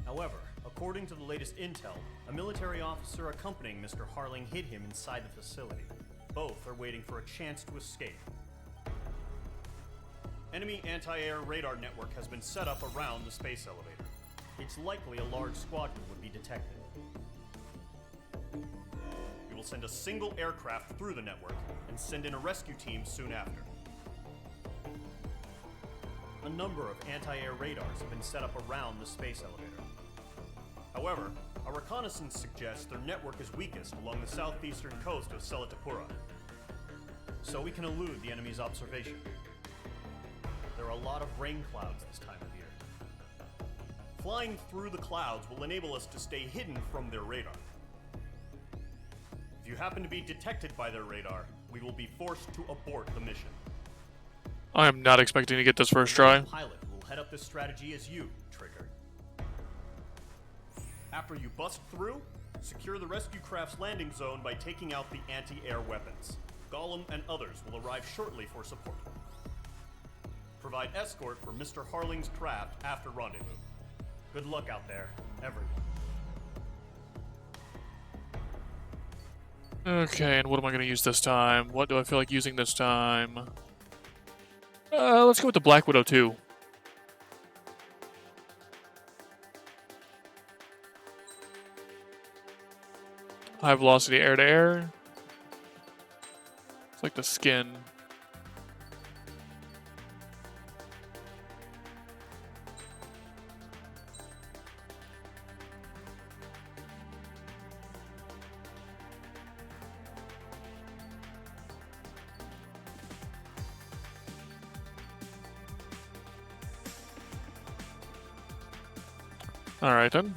However, According to the latest intel, a military officer accompanying Mr. Harling hid him inside the facility. Both are waiting for a chance to escape. Enemy anti-air radar network has been set up around the space elevator. It's likely a large squadron would be detected. We will send a single aircraft through the network and send in a rescue team soon after. A number of anti-air radars have been set up around the space elevator. However, our reconnaissance suggests their network is weakest along the southeastern coast of Selatapura, so we can elude the enemy's observation. There are a lot of rain clouds this time of year. Flying through the clouds will enable us to stay hidden from their radar. If you happen to be detected by their radar, we will be forced to abort the mission. I am not expecting to get this first try. The pilot will head up this strategy as you, Trigger. After you bust through, secure the rescue craft's landing zone by taking out the anti-air weapons. Gollum and others will arrive shortly for support. Provide escort for Mr. Harling's craft after rendezvous. Good luck out there, everyone. Okay, and what am I going to use this time? What do I feel like using this time? Let's go with the Black Widow 2. High velocity air to air. It's like the skin. All right then.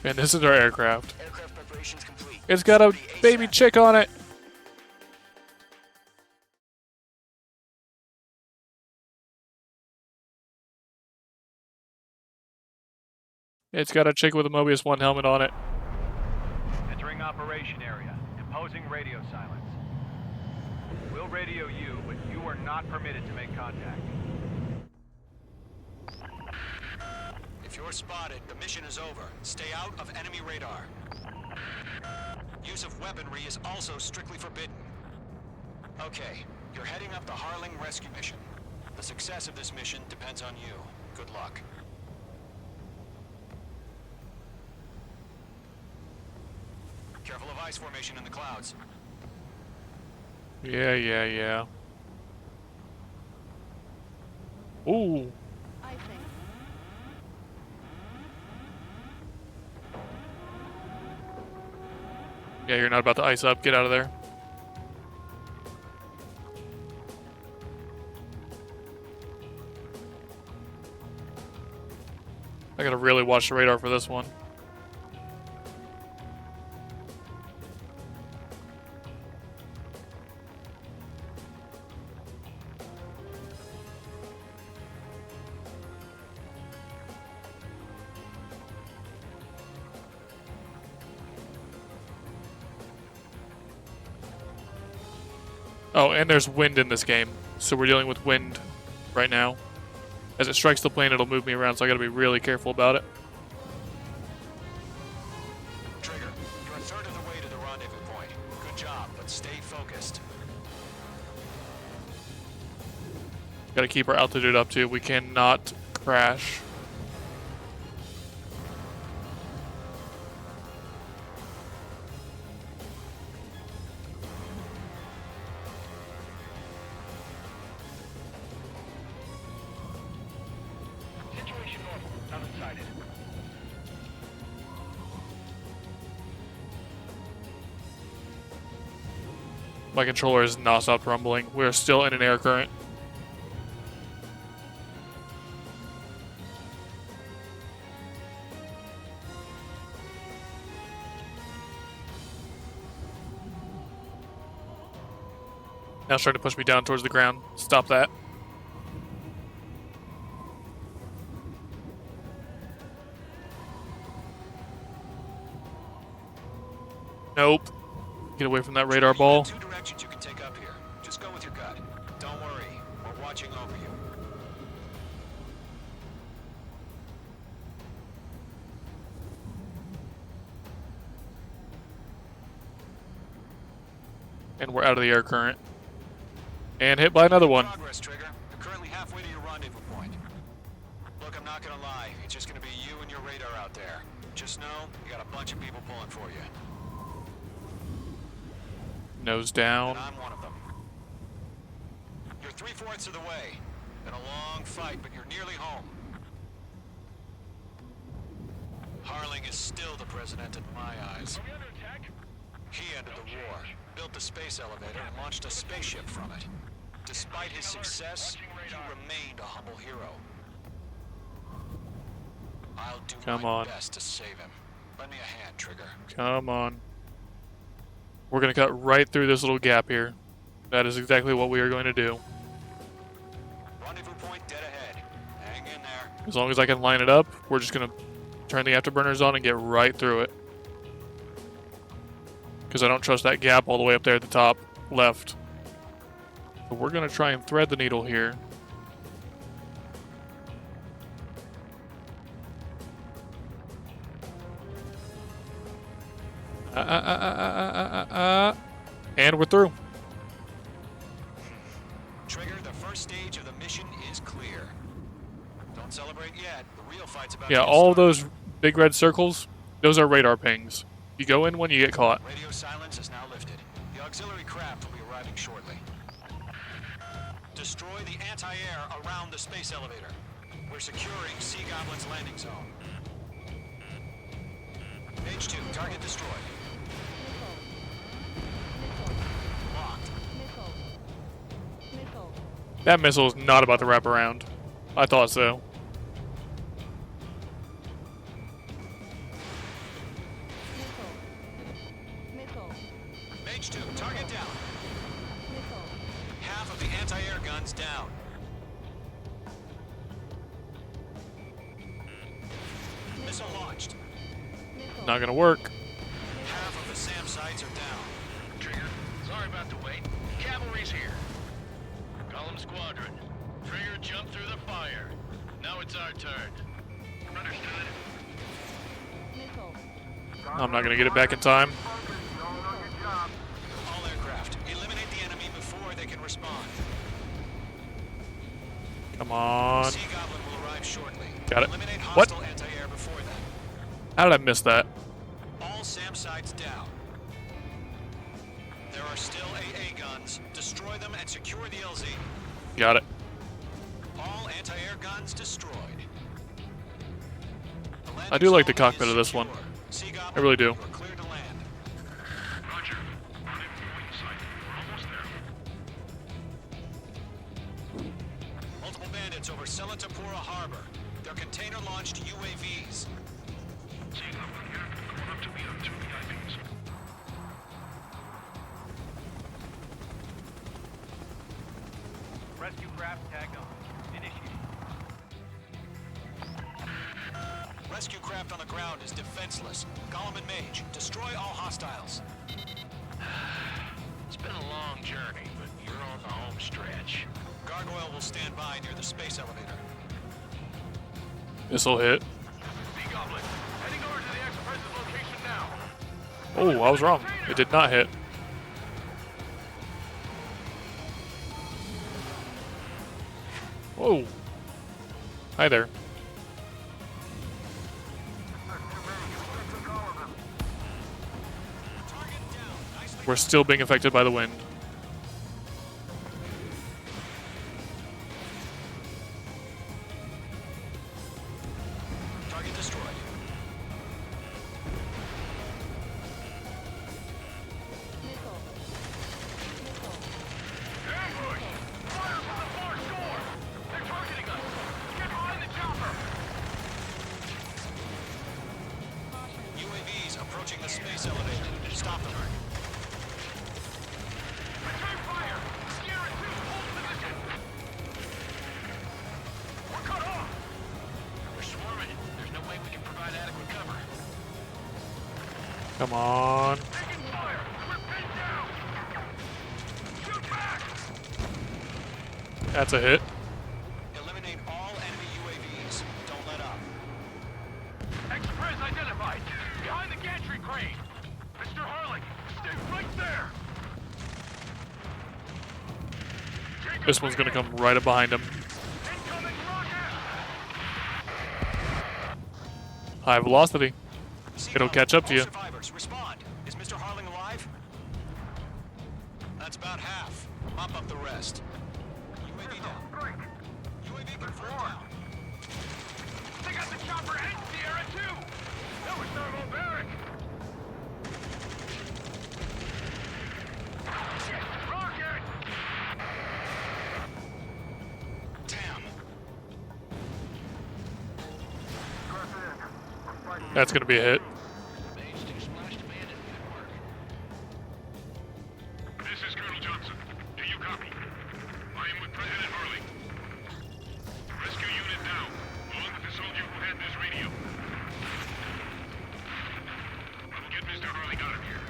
And this is our aircraft. Aircraft preparations complete. It's got a baby chick on it. It's got a chick with a Mobius 1 helmet on it. Entering operation area. Imposing radio silence. We'll radio you, but you are not permitted to make contact. If you're spotted, the mission is over. Stay out of enemy radar. Use of weaponry is also strictly forbidden. Okay, you're heading up the Harling rescue mission. The success of this mission depends on you. Good luck. Careful of ice formation in the clouds. Yeah. Ooh. I think. Yeah, you're not about to ice up. Get out of there. I gotta really watch the radar for this one. Oh, and there's wind in this game, so we're dealing with wind right now. As it strikes the plane, it'll move me around, so I gotta be really careful about it. Trigger, you're a third of the way to the rendezvous point. Good job, but stay focused. Gotta keep our altitude up too. We cannot crash. Situation normal. Nothing sighted. My controller has not stopped rumbling. We're still in an air current. Now it's trying to push me down towards the ground. Stop that. Nope. Get away from that radar ball. Two directions you can take up here. Just go with your gut. Don't worry. We're watching over you. And we're out of the air current. And hit by another one. Progress, Trigger. You're currently halfway to your rendezvous point. Look, I'm not gonna lie. It's just gonna be you and your radar out there. Just know, you got a bunch of people pulling for you. Nose down. And I'm one of them. You're 3/4 of the way. Been a long fight, but you're nearly home. Harling is still the president in my eyes. He ended the war, built the space elevator, and launched a spaceship from it. Despite his success, he remained a humble hero. I'll do my best to save him. Lend me a hand, Trigger. Come on. We're going to cut right through this little gap here. That is exactly what we are going to do. Rendezvous point dead ahead. Hang in there. As long as I can line it up, we're just going to turn the afterburners on and get right through it. Because I don't trust that gap all the way up there at the top left. But we're going to try and thread the needle here. And we're through. Trigger, the first stage of the mission is clear. Don't celebrate yet. The real fight's about Yeah, all those big red circles, those are radar pings. You go in when you get caught. Radio silence is now lifted. The auxiliary craft will be arriving shortly. Destroy the anti-air around the space elevator. We're securing Sea Goblin's landing zone. Page 2, target destroyed. Locked. That missile is not about to wrap around. I thought so. Page 2, target down. Half of the anti-air guns down. Missile launched. Not gonna work. Half of the SAM sites are down. Trigger, sorry about the wait. Cavalry's here. Column Squadron. Trigger jumped through the fire. Now it's our turn. Understood. I'm not gonna get it back in time. All aircraft, eliminate the enemy before they can respond. Come on. Sea Goblin will arrive shortly. Got it. Eliminate What? hostile anti-air before then. How did I miss that? All SAM sites down. There are still AA guns. Destroy them and secure the LZ. Got it. All anti-air guns destroyed. I do like the cockpit of this one. I really do. Clear to land. Roger. Point sight. We're almost there. Multiple bandits over Selatapura Harbor. They're container-launched UAVs. See them here. Going up to meet up 2 VIPs. Rescue craft tagged on. Initiating. Rescue craft on the ground is defenseless. Gollum and Mage, destroy all hostiles. It's been a long journey, but you're on the home stretch. Gargoyle will stand by near the space elevator. This'll hit. B-Goblin, heading over to the ex-president's location now. Oh, I was wrong. It did not hit. Whoa. Hi there. We're still being affected by the wind. Target destroyed. Ambush! Fire from the far shore! They're targeting us! Get behind the chopper! UAVs approaching the space elevator. Stop them. Return fire! Sierra 2, hold position! We're cut off! We're swarming. There's no way we can provide adequate cover. Come on. Taking That's a hit. Eliminate all enemy UAVs. Don't let up. Express identified. Behind the gantry crane. Mr. Harling, stay right there. This one's gonna come right up behind him. High velocity. It'll catch up to you. Survivors, respond. Is Mr. Harling alive? That's about half. Mop up the rest. UAV down. UAV confirmed down. They got the chopper and Sierra too. That was thermobaric. Rocket! That's gonna be a hit. This is Colonel Johnson. Do you copy? I am with President Harling. Rescue unit down, along with the soldier who had this radio. I'll get Mr. Harling out of here.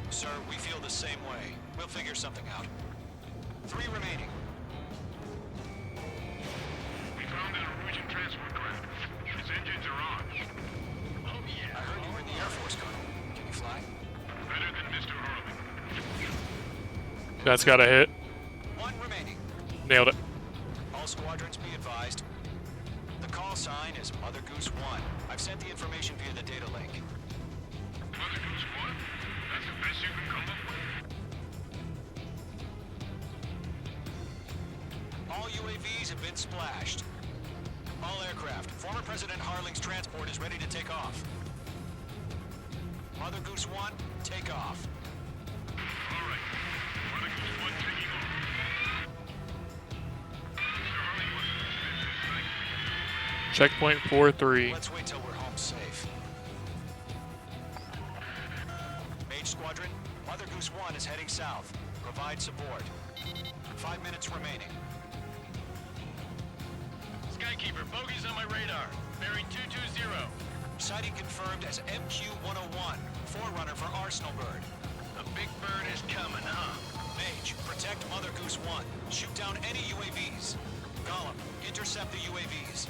Sir, we feel the same way. We'll figure something out. 3 remaining. We found an Norwegian transport craft. Its engines are on. Oh yeah. I heard you were in the Air Force, Colonel. Can you fly? Better than Mr. Harling. That's got a hit. 1 remaining. Nailed it. All squadrons be advised. The call sign is Mother Goose 1. I've sent the information via the data link. Mother Goose 1? That's the best you can come up with? All UAVs have been splashed. All aircraft. Former President Harling's transport is ready to take off. Mother Goose 1, take off. All right. Mother Goose 1 taking off. Mr. Harling was Checkpoint 4-3. Let's wait till we're home safe. Mage Squadron, Mother Goose 1 is heading south. Provide support. 5 minutes remaining. Skykeeper, bogey's on my radar. Bearing 220. Sighting confirmed as MQ-101, forerunner for Arsenal Bird. The big bird is coming, huh? Mage, protect Mother Goose 1. Shoot down any UAVs. Gollum, intercept the UAVs.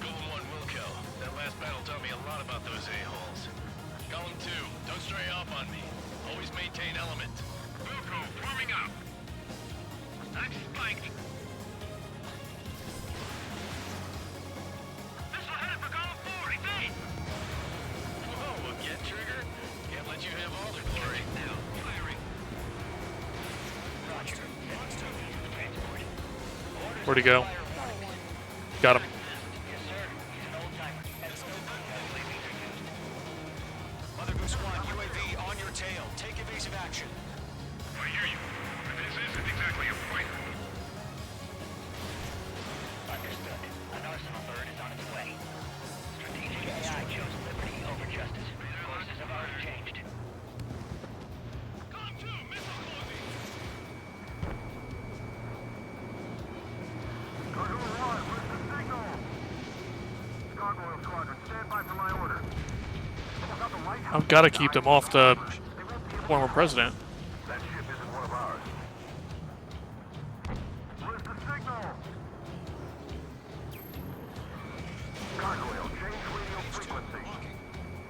Golem 1 will kill. That last battle taught me a lot about those a-holes. Golem 2, don't stray off on me. Always maintain element. Wilco, forming up. I'm spiking. Missile headed for Golem 4, evade! Whoa, again, Trigger? Can't let you have all the glory. Now, firing. Roger. Transport. Where'd he go? Got him. Yes, sir. He's an old-timer. Mother Goose 1, UAV on your tail. Take evasive action. I hear you. But this isn't exactly a fighter. Understood. An Arsenal bird is on its way. Strategic AI chose liberty over justice. Courses have already changed. Golem 2, missile closing! Gargoyle 1, where's the signal? Gargoyle Squadron, stand by for my order. I've got to keep them off the former president. That ship isn't one of ours. Where's the signal? Gargoyle, change radio frequency.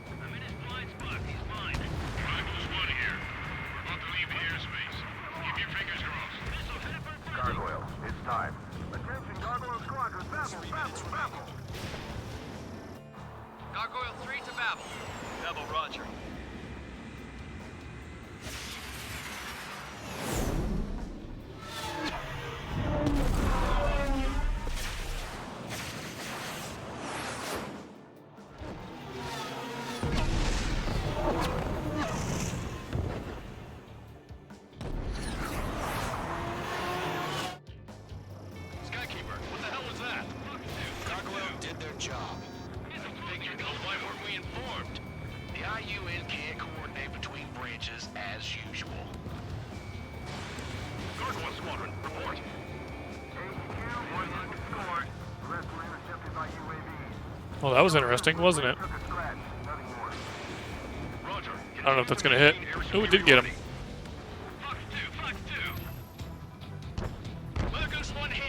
I'm in his blind spot. He's mine. Mother Goose 1 here. We're about to leave the airspace. Keep your fingers crossed. Missile headed for the Gargoyle, it's time. Attention, Gargoyle Squadron, babble, babble, babble. Gargoyle 3 to Babel. Double Roger. Skykeeper, what the hell was that? Gargoyle did their job. Figured, why weren't we informed? The IUN can't coordinate between branches as usual. Gargoyle Squadron, report. AQ, one unit scored. The rest were intercepted by UAVs. Well, that was interesting, wasn't it? Took a scratch, nothing more. Roger. I don't know if that's going to hit. Oh, it did get him. Fox 2, Fox 2. Mother Goose 1 hit.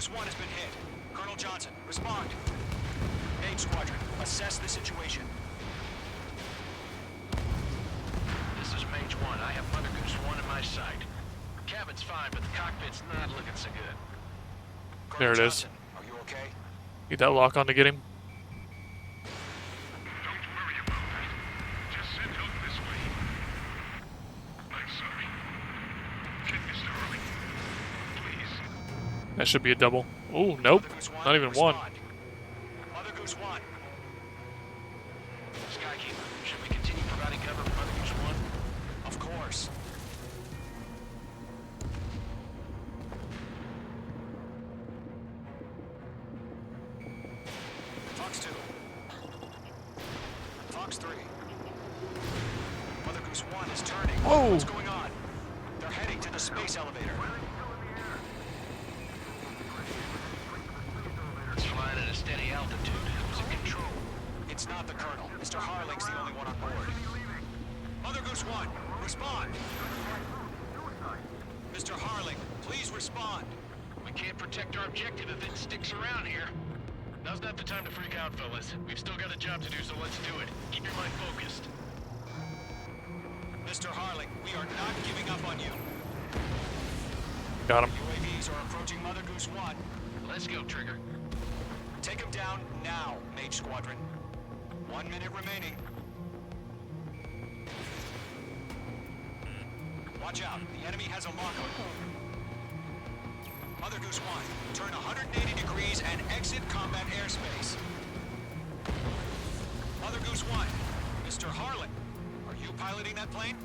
Goose 1 has been hit. Colonel Johnson, respond. Mage Squadron, assess the situation. This is Mage 1. I have Mother Goose 1 in my sight. Cabin's fine, but the cockpit's not looking so good. There it is. Johnson, are you okay? Get that lock on to get him. Don't worry about that. Just send help this way. I'm sorry. Get Mr. Hurley. Please. That should be a double. Oh, nope. Not even one. Mother Goose 1. Skykeeper, should we continue providing cover for Mother Goose 1? Of course. Fox 2. Fox 3. Mother Goose 1 is turning. Whoa. What's going on? They're heading to the space elevator. It's flying at a steady altitude. Who's in control? It's not the Colonel. Mr. Harling's the only one on board. Mother Goose 1, respond. Mr. Harling, please respond. We can't protect our objective if it sticks around here. Now's not the time to freak out, fellas. We've still got a job to do, so let's do it. Keep your mind focused. Mr. Harling, we are not giving up on you. Got him. UAVs are approaching Mother Goose 1. Let's go, Trigger. Take him down now, Mage Squadron. 1 minute remaining. Watch out, the enemy has a lockout. Mother Goose 1, turn 180 degrees and exit combat airspace. Mother Goose 1, Mr. Harlan, are you piloting that plane?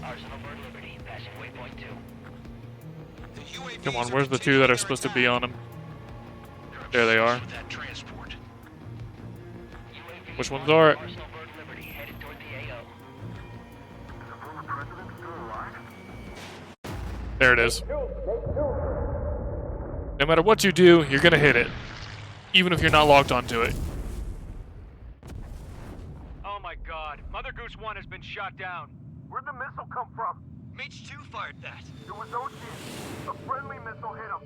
Arsenal Bird Liberty, passing waypoint 2. The UAVs Come on, where's the two that are supposed to be on him? There they are. That transport. Which ones are it? Arsenal Bird Liberty, headed toward the AO. There it is. No matter what you do, you're gonna hit it. Even if you're not locked onto it. Oh my god, Mother Goose 1 has been shot down. Where'd the missile come from? Mage 2 fired that. It was Ocean. A friendly missile hit him.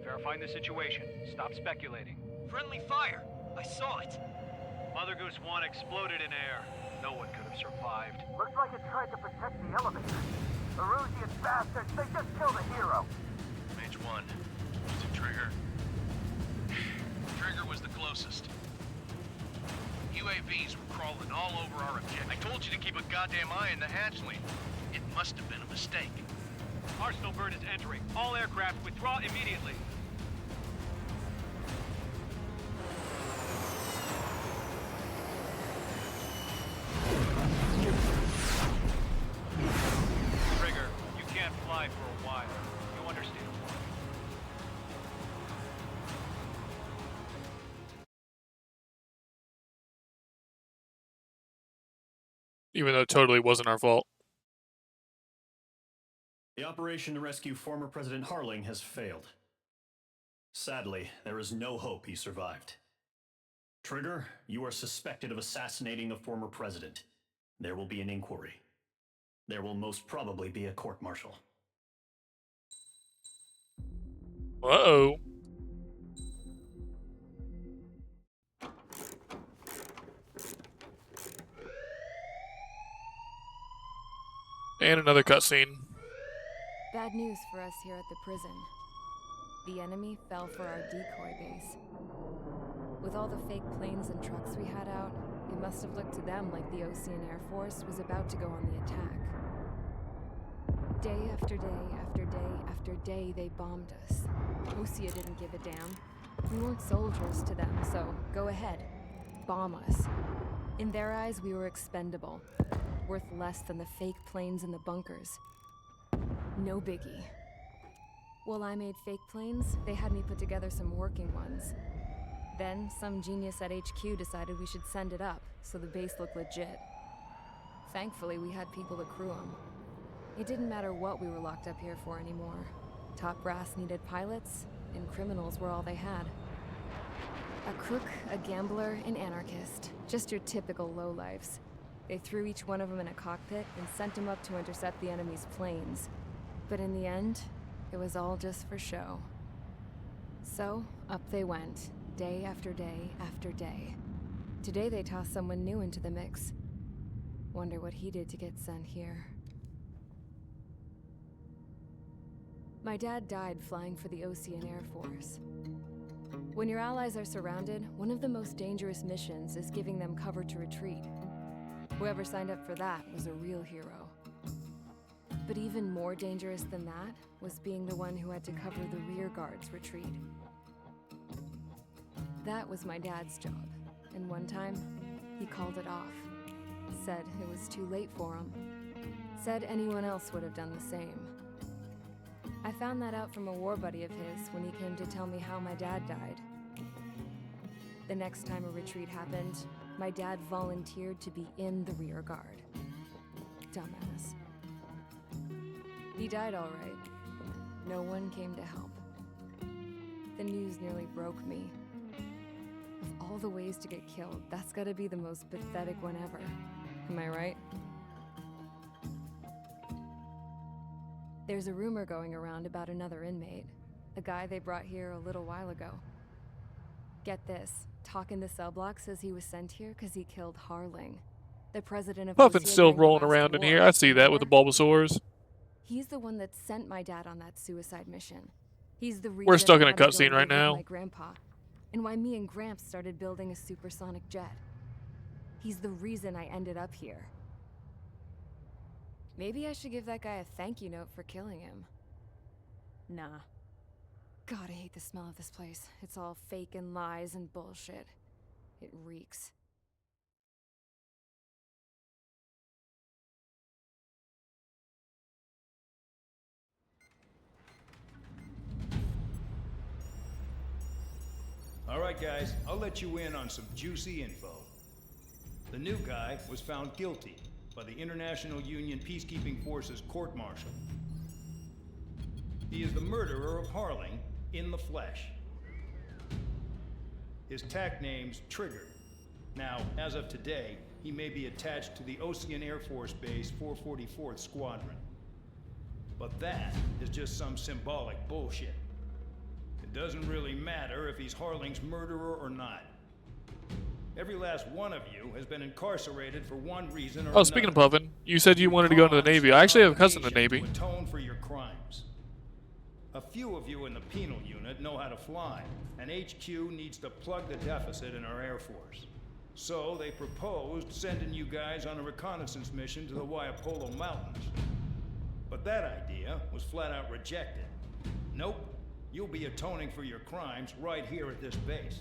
Verifying the situation. Stop speculating. Friendly fire. I saw it. Mother Goose 1 exploded in air. No one could have survived. Looks like it tried to protect the elevator. Erusian bastards, they just killed a hero. Mage 1. Was it Trigger? Trigger was the closest. UAVs were crawling all over our objective. I told you to keep a goddamn eye in the hatchling. It must have been a mistake. Arsenal Bird is entering. All aircraft withdraw immediately. Trigger, you can't fly for a while. You understand? Even though it totally wasn't our fault. The operation to rescue former President Harling has failed. Sadly, there is no hope he survived. Trigger, you are suspected of assassinating the former president. There will be an inquiry. There will most probably be a court-martial. Uh-oh. And another cutscene. Bad news for us here at the prison. The enemy fell for our decoy base. With all the fake planes and trucks we had out, it must have looked to them like the Ocean Air Force was about to go on the attack. Day after day after day after day, they bombed us. Osea didn't give a damn. We weren't soldiers to them, so go ahead. Bomb us. In their eyes, we were expendable. Worth less than the fake planes in the bunkers. No biggie. While I made fake planes, they had me put together some working ones. Then, some genius at HQ decided we should send it up, so the base looked legit. Thankfully, we had people to crew them. It didn't matter what we were locked up here for anymore. Top brass needed pilots, and criminals were all they had. A crook, a gambler, an anarchist. Just your typical lowlifes. They threw each one of them in a cockpit and sent them up to intercept the enemy's planes. But in the end, it was all just for show. So, up they went, day after day after day. Today they tossed someone new into the mix. Wonder what he did to get sent here. My dad died flying for the Ocean Air Force. When your allies are surrounded, one of the most dangerous missions is giving them cover to retreat. Whoever signed up for that was a real hero. But even more dangerous than that was being the one who had to cover the rear guard's retreat. That was my dad's job, and one time, he called it off. Said it was too late for him. Said anyone else would have done the same. I found that out from a war buddy of his when he came to tell me how my dad died. The next time a retreat happened, my dad volunteered to be in the rear guard. Dumbass. He died all right. No one came to help. The news nearly broke me. Of all the ways to get killed, that's gotta be the most pathetic one ever. Am I right? There's a rumor going around about another inmate. A guy they brought here a little while ago. Get this. Talk in the cell block says he was sent here because he killed Harling, the president of Puffin's OCA still during the rolling last around in war. here. I see that with the Bulbasaurs. He's the one that sent my dad on that suicide mission. He's the reason We're stuck in I a had to go cutscene right live with now. my grandpa, and why me and Gramps started building a supersonic jet. He's the reason I ended up here. Maybe I should give that guy a thank you note for killing him. Nah. God, I hate the smell of this place. It's all fake and lies and bullshit. It reeks. All right, guys, I'll let you in on some juicy info. The new guy was found guilty by the International Union Peacekeeping Forces court-martial. He is the murderer of Harling in the flesh. His TAC name's Trigger. Now, as of today, he may be attached to the Ocean Air Force Base 444th Squadron. But that is just some symbolic bullshit. It doesn't really matter if he's Harling's murderer or not. Every last one of you has been incarcerated for one reason or another. Oh, speaking of Puffin, you said you wanted to go into the Navy. I actually have a cousin in the Navy. To atone for your crimes. A few of you in the penal unit know how to fly, and HQ needs to plug the deficit in our Air Force. So they proposed sending you guys on a reconnaissance mission to the Waiapolo Mountains. But that idea was flat out rejected. Nope, you'll be atoning for your crimes right here at this base.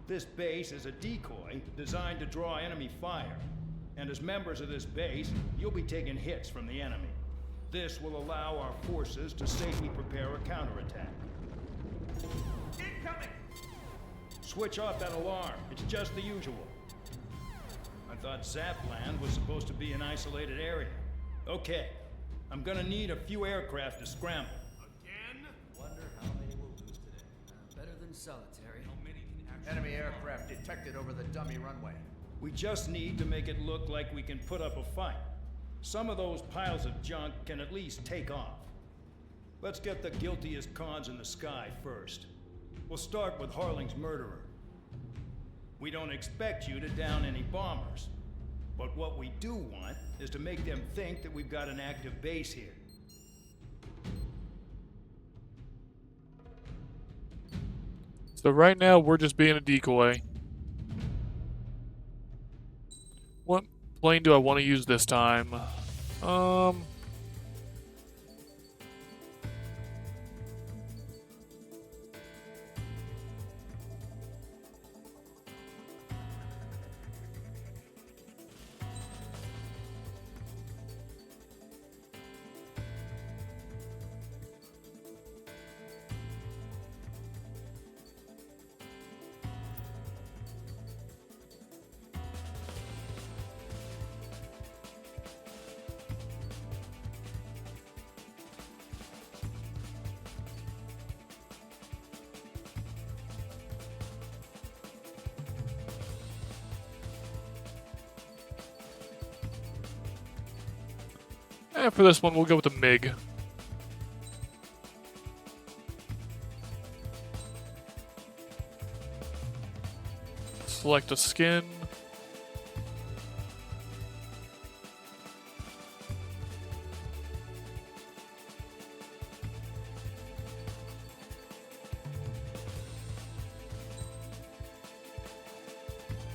This base is a decoy designed to draw enemy fire. And as members of this base, you'll be taking hits from the enemy. This will allow our forces to safely prepare a counterattack. Incoming! Switch off that alarm. It's just the usual. I thought Zapland was supposed to be an isolated area. Okay, I'm gonna need a few aircraft to scramble. Again? Wonder how many we'll lose today. Better than solitary. Enemy aircraft detected over the dummy runway. We just need to make it look like we can put up a fight. Some of those piles of junk can at least take off. Let's get the guiltiest cons in the sky first. We'll start with Harling's murderer. We don't expect you to down any bombers. But what we do want is to make them think that we've got an active base here. So right now, we're just being a decoy. What plane do I want to use this time? And for this one, we'll go with the MiG. Select a skin.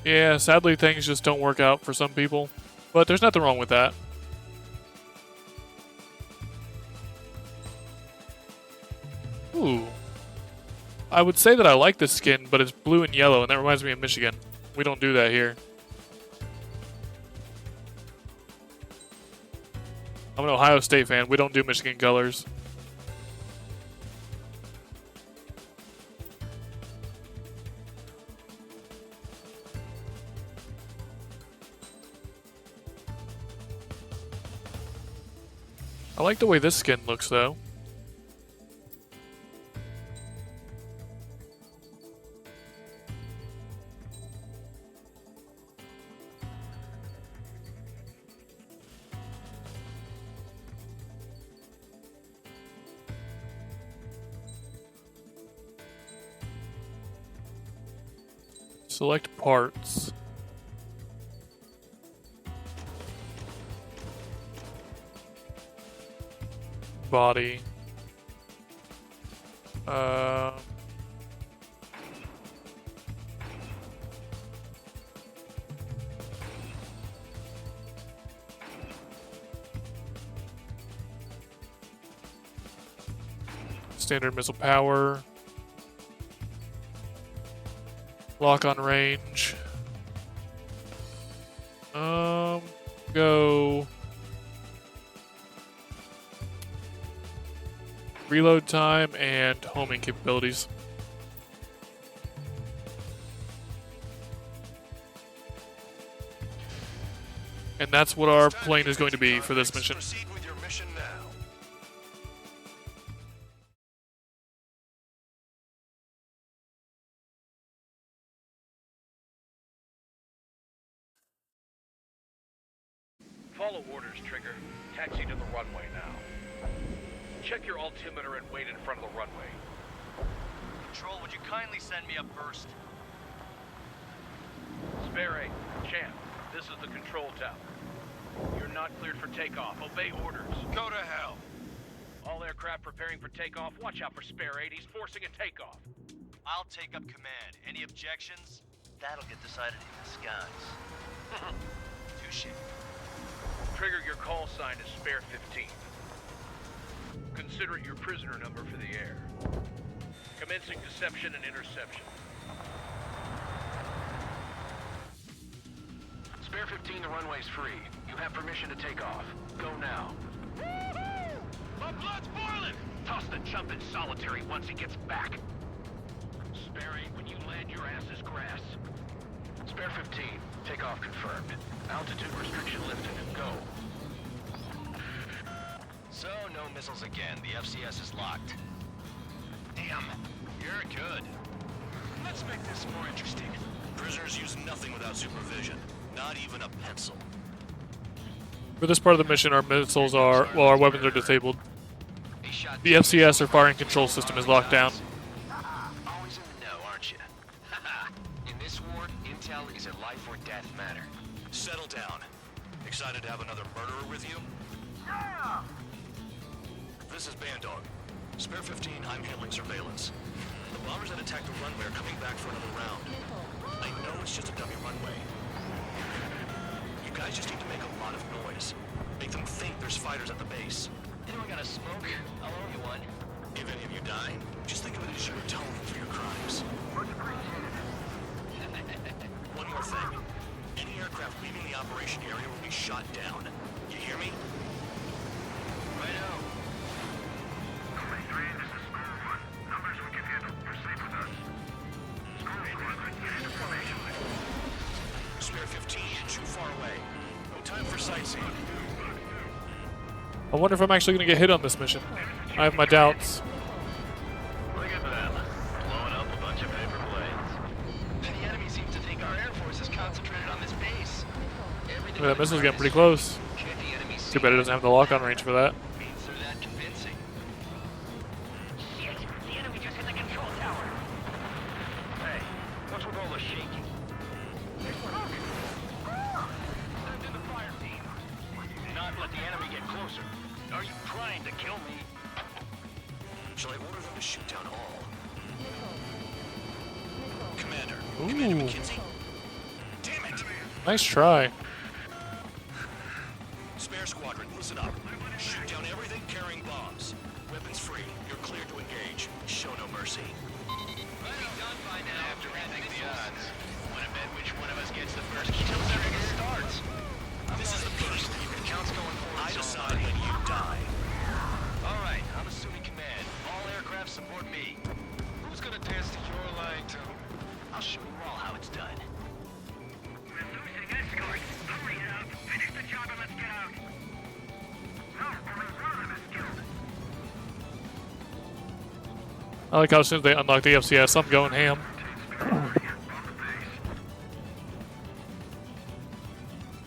Yeah, sadly things just don't work out for some people, but there's nothing wrong with that. Ooh. I would say that I like this skin, but it's blue and yellow, and that reminds me of Michigan. We don't do that here. I'm an Ohio State fan. We don't do Michigan colors. I like the way this skin looks, though. Select parts. Body. Standard missile power. Lock on range. Go. Reload time and homing capabilities. And that's what our plane is going to be for this mission. Proceed with your mission now. Follow orders, Trigger. Taxi to the runway now. Check your altimeter and wait in front of the runway. Control, would you kindly send me up first? Spare 8, Champ, this is the control tower. You're not cleared for takeoff. Obey orders. Go to hell. All aircraft preparing for takeoff. Watch out for Spare 8. He's forcing a takeoff. I'll take up command. Any objections? That'll get decided in the skies. Touche. Trigger, your call sign is Spare 15. Consider it your prisoner number for the air. Commencing deception and interception. Spare 15, the runway's free. You have permission to take off. Go now. My blood's boiling! Toss the jump in solitary once he gets back. Spare 8, when you land, your ass is grass. Spare 15, takeoff confirmed. Altitude restriction lifted. Go. So, no missiles again. The FCS is locked. Damn, you're good. Let's make this more interesting. Prisoners use nothing without supervision. Not even a pencil. For this part of the mission, our missiles are, well, our weapons are disabled. The FCS, or firing control system, is locked down. Always in the know, aren't you? In this war, intel is a life or death matter. Settle down. Excited to have another murderer with you? Yeah! This is Bandog. Spare 15, I'm handling surveillance. The bombers that attacked the runway are coming back for another round. I know it's just a dummy runway. You guys just need to make a lot of noise. Make them think there's fighters at the base. Anyone got a smoke? I'll owe you one. If any of you die, just think of it as your atonement for your crimes. One more thing. Any aircraft leaving the operation area will be shot down. You hear me? Righto. Company 3, this is Squirrel 1. Numbers we can handle. Proceed with us. Squirrel Squadron, get into formation. Spare 15, too far away. No time for sightseeing. I wonder if I'm actually going to get hit on this mission. I have my doubts. Look at them. Blowing up a bunch of paper planes. The enemy seems to think our Air Force is concentrated on this base. Look at that missile's getting pretty close. Too bad it doesn't have the lock-on range for that. Means they're that convincing. Shit! The enemy just hit the control tower. Hey, what's with all the shaking? Ooh. Nice try. Spare squadron, listen up. Shoot down everything carrying bombs. Weapons free. You're cleared to engage. Show no mercy. Have to rethink the odds. Wanna bet which one of us gets the first kill trigger starts? This is the first. Count's going forward. I decide when you die. Alright, I'm assuming command. All aircraft support me. Who's gonna dance to your line too? I'll show you all how it's done. We're losing escorts. Hurry up. Finish the job and let's get out. No, only one of us killed. I like how as soon as they unlock the FCS, I'm going ham.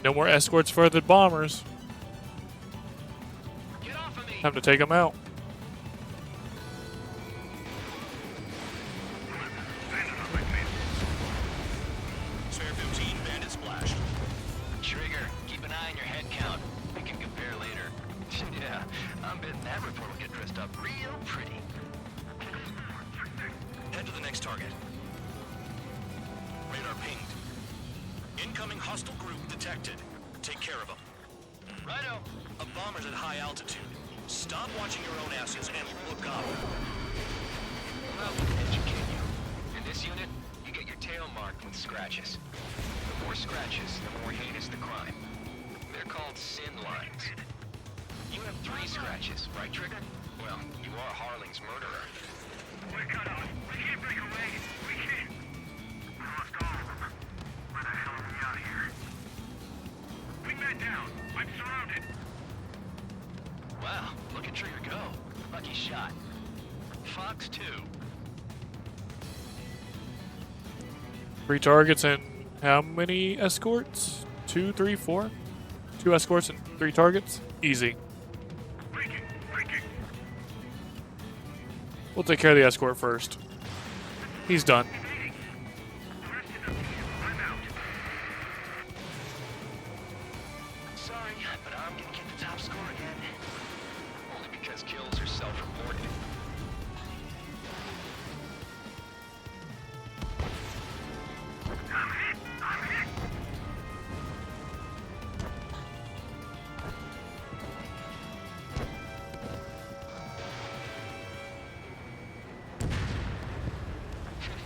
No more escorts for the bombers. Time to take them out. Spare 15, bandit splash. Trigger, keep an eye on your head count. We can compare later. Yeah, I'm betting that report will get dressed up real pretty. Head to the next target. Radar pinged. Incoming hostile group detected. Take care of them. Righto. A bomber's at high altitude. Stop watching your own asses and look up. Well, educate you. In this unit, you get your tail marked with scratches. The more scratches, the more heinous the crime. They're called sin lines. You have 3 scratches, right, Trigger? Well, you are Harling's murderer. We're cut off. We can't break away. We can't. We lost all of them. Where the hell are we out of here? Wingman down. I'm surrounded. Wow, look at Trigger go. Lucky shot. Fox 2. 3 targets and how many escorts? 2, 3, 4? 2 escorts and 3 targets? Easy. We'll take care of the escort first. He's done. Sorry, but I'm gonna get the top score again. Only because kills are self-reported.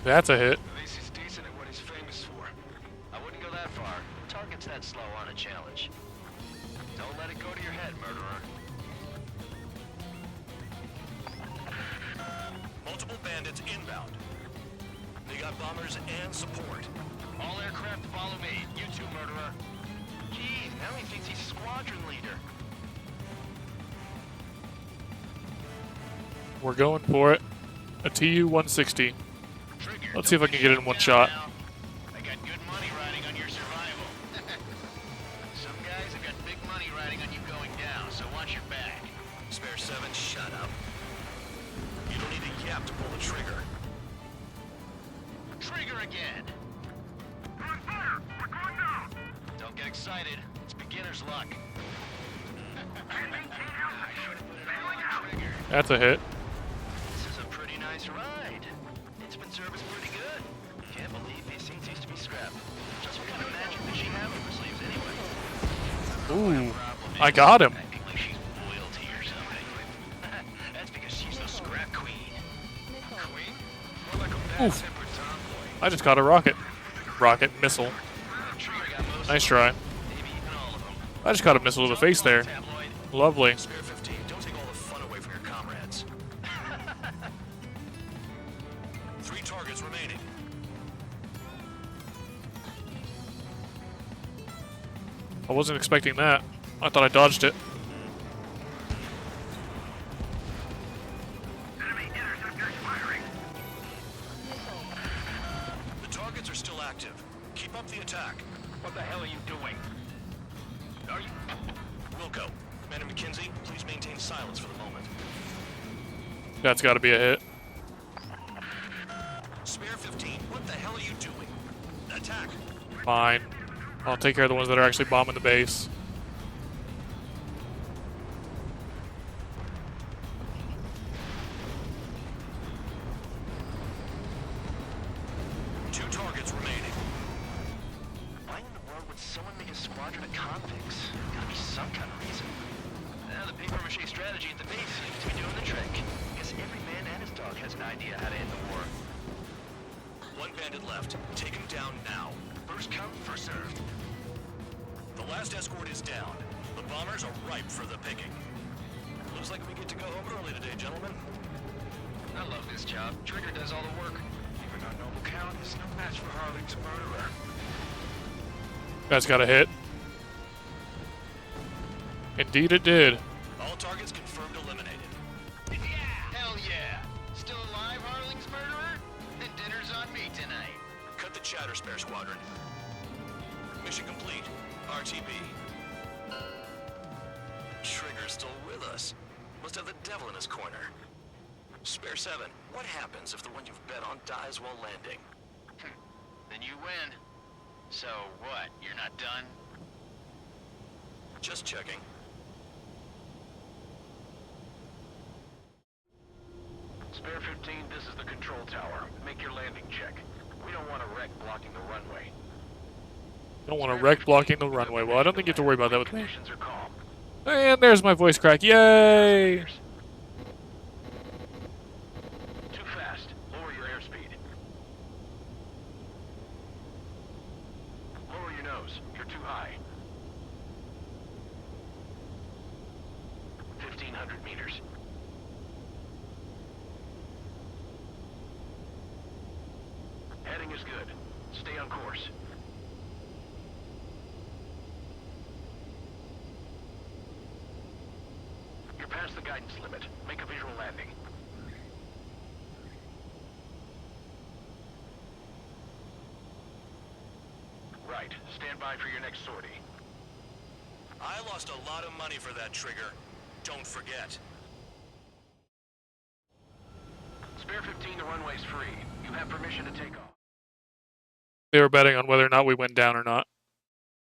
That's a hit. At least he's decent at what he's famous for. I wouldn't go that far. Target's that slow on a challenge. Don't let it go to your head, murderer. Multiple bandits inbound. They got bombers and support. All aircraft follow me. You too, murderer. Geez, now he thinks he's squadron leader. We're going for it. A TU-160. Let's see if I can get it in one shot. I got good money riding on your survival. Some guys have got big money riding on you going down, so watch your back. Spare 7, shut up. You don't need a yap to pull the trigger. Trigger again. Don't get excited. It's beginner's luck. That's a hit. This is a pretty nice ride. It's been serviced pretty good. Can't believe these seats used to be scrapped. Just what kind of magic does she have up her sleeves anyway? Ooh, I got him. Acting like she's royalty or something. That's because she's the scrap queen. Queen? More like a Oof. bad-tempered tomboy. I just got a rocket. Rocket missile. Nice try. I just got a missile to the face there. Lovely. Spare 15, don't take all the fun away from your comrades. 3 targets remaining. I wasn't expecting that. I thought I dodged it. The targets are still active. Keep up the attack. What the hell are you doing? Are you... Wilco, Commander McKenzie, please maintain silence for the moment. That's got to be a hit. Spare 15, what the hell are you doing? Attack. Fine. I'll take care of the ones that are actually bombing the base. Two targets squadron of convicts. Gotta be some kind of reason. Now the papier-mâché strategy at the base seems to be doing the trick. Guess every man and his dog has an idea how to end the war. One bandit left. Take him down now. First come, first served. The last escort is down. The bombers are ripe for the picking. Looks like we get to go home early today, gentlemen. I love this job. Trigger does all the work. Even our noble count is no match for Harling's murderer. That's got a hit. Indeed it did. All targets confirmed eliminated. Yeah! Hell yeah! Still alive, Harling's murderer? Then dinner's on me tonight. Cut the chatter, Spare Squadron. Mission complete. RTB. Trigger's still with us. Must have the devil in his corner. Spare 7, what happens if the one you've bet on dies while landing? Then you win. So what, you're not done? Just checking. Spare 15, this is the control tower. Make your landing check. We don't want a wreck blocking the runway. Don't want a wreck blocking the runway. Well, I don't think you have to worry about that with me. Conditions are calm. And there's my voice crack. Yay! Too fast. Lower your airspeed. Lower your nose. You're too high. 1,500 meters. Heading is good. Stay on course. You're past the guidance limit. Make a visual landing. Right. Stand by for your next sortie. I lost a lot of money for that trigger. Don't forget. Spare 15, the runway's free. You have permission to take off. They were betting on whether or not we went down or not.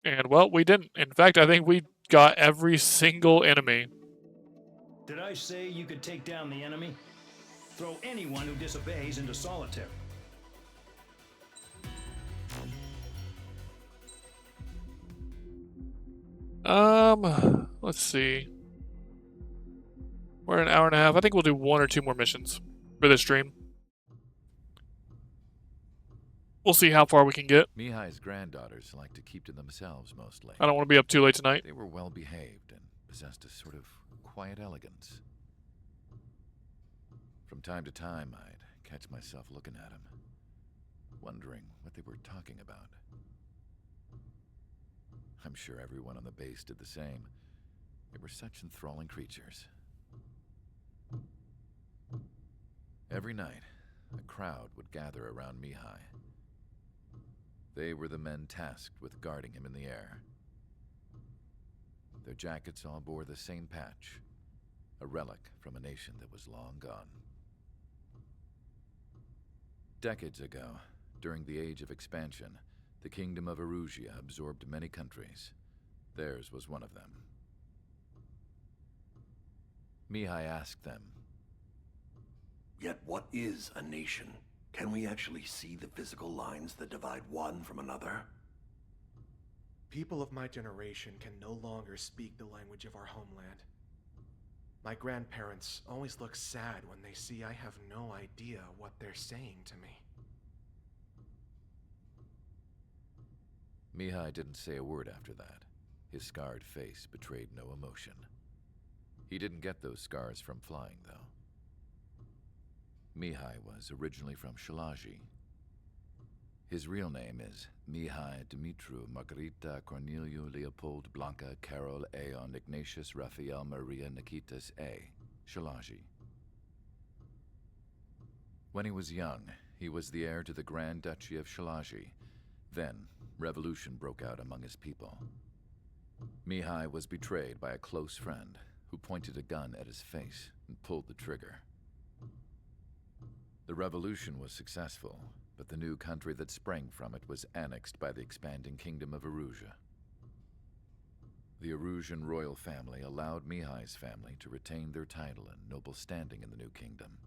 And, well, we didn't. In fact, I think we got every single enemy. Did I say you could take down the enemy? Throw anyone who disobeys into solitary. Let's see. We're an hour and a half. I think we'll do 1 or 2 more missions for this stream. We'll see how far we can get. Mihai's granddaughters like to keep to themselves mostly. I don't want to be up too late tonight. They were well behaved and possessed a sort of quiet elegance. From time to time, I'd catch myself looking at them, wondering what they were talking about. I'm sure everyone on the base did the same. They were such enthralling creatures. Every night, a crowd would gather around Mihai. They were the men tasked with guarding him in the air. Their jackets all bore the same patch, a relic from a nation that was long gone. Decades ago, during the Age of Expansion, the Kingdom of Erusia absorbed many countries. Theirs was one of them. Mihai asked them, "Yet what is a nation? Can we actually see the physical lines that divide one from another?" People of my generation can no longer speak the language of our homeland. My grandparents always look sad when they see I have no idea what they're saying to me. Mihai didn't say a word after that. His scarred face betrayed no emotion. He didn't get those scars from flying, though. Mihai was originally from Shalaji. His real name is Mihai Dumitru Margarita Corneliu Leopold Blanca Carol Aeon Ignatius Raphael Maria Nikitas A. Shalaji. When he was young, he was the heir to the Grand Duchy of Shalaji. Then, revolution broke out among his people. Mihai was betrayed by a close friend who pointed a gun at his face and pulled the trigger. The revolution was successful, but the new country that sprang from it was annexed by the expanding Kingdom of Erusia. The Erusian royal family allowed Mihai's family to retain their title and noble standing in the new kingdom.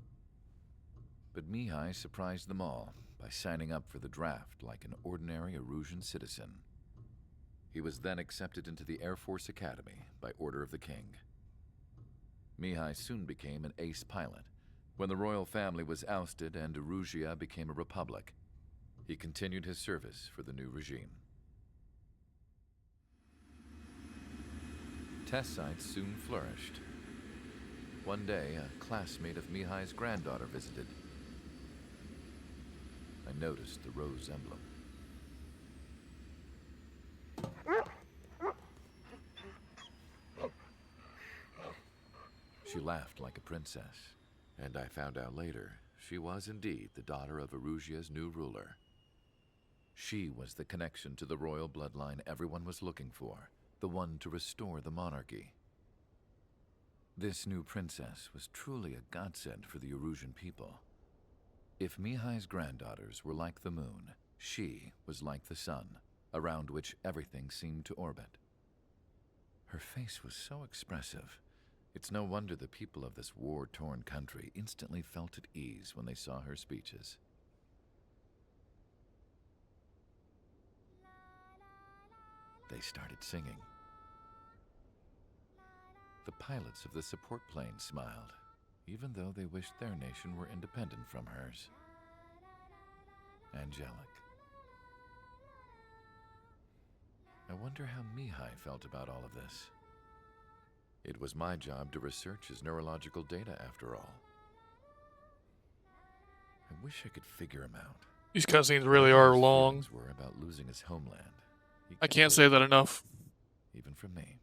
But Mihai surprised them all by signing up for the draft like an ordinary Erusian citizen. He was then accepted into the Air Force Academy by order of the king. Mihai soon became an ace pilot. When the royal family was ousted and Erusea became a republic, he continued his service for the new regime. Test sites soon flourished. One day, a classmate of Mihai's granddaughter visited. I noticed the rose emblem. She laughed like a princess, and I found out later she was indeed the daughter of Erusea's new ruler. She was the connection to the royal bloodline everyone was looking for, the one to restore the monarchy. This new princess was truly a godsend for the Erusian people. If Mihai's granddaughters were like the moon, she was like the sun, around which everything seemed to orbit. Her face was so expressive. It's no wonder the people of this war-torn country instantly felt at ease when they saw her speeches. They started singing. The pilots of the support plane smiled, even though they wished their nation were independent from hers. Angelic. I wonder how Mihai felt about all of this. It was my job to research his neurological data, after all. I wish I could figure him out. These cutscenes really are long. Were about losing his homeland. I can't say that enough. Even from me.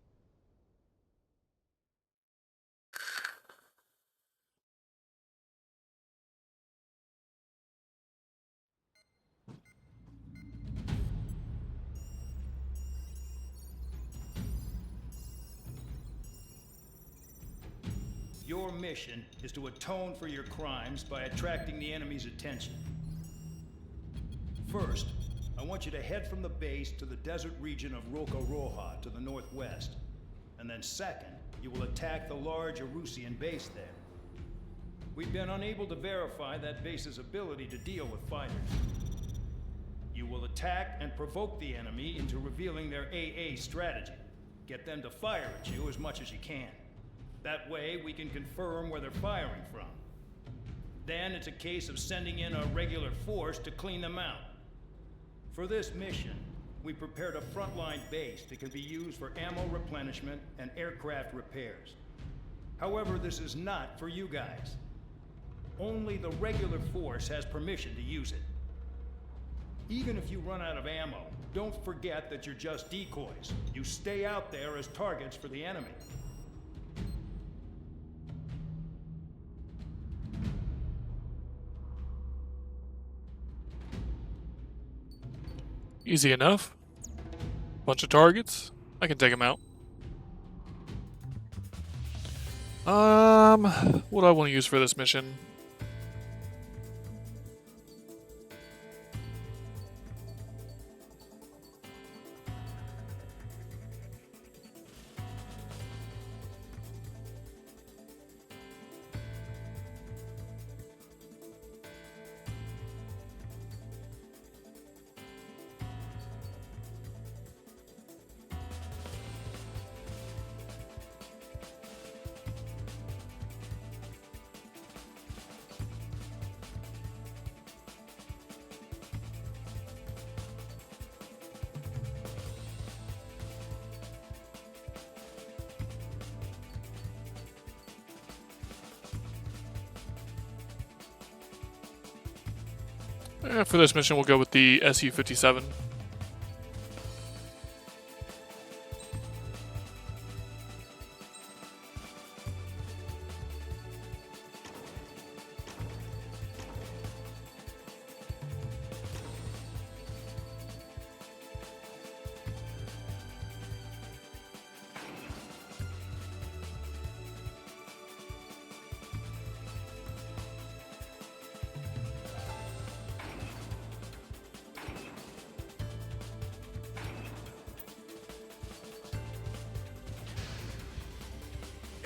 Your mission is to atone for your crimes by attracting the enemy's attention. First, I want you to head from the base to the desert region of Roca-Roja to the northwest. And then second, you will attack the large Erusian base there. We've been unable to verify that base's ability to deal with fighters. You will attack and provoke the enemy into revealing their AA strategy. Get them to fire at you as much as you can. That way, we can confirm where they're firing from. Then it's a case of sending in a regular force to clean them out. For this mission, we prepared a frontline base that can be used for ammo replenishment and aircraft repairs. However, this is not for you guys. Only the regular force has permission to use it. Even if you run out of ammo, don't forget that you're just decoys. You stay out there as targets for the enemy. Easy enough. Bunch of targets. I can take them out. What do I want to use for this mission? For this mission, we'll go with the Su-57.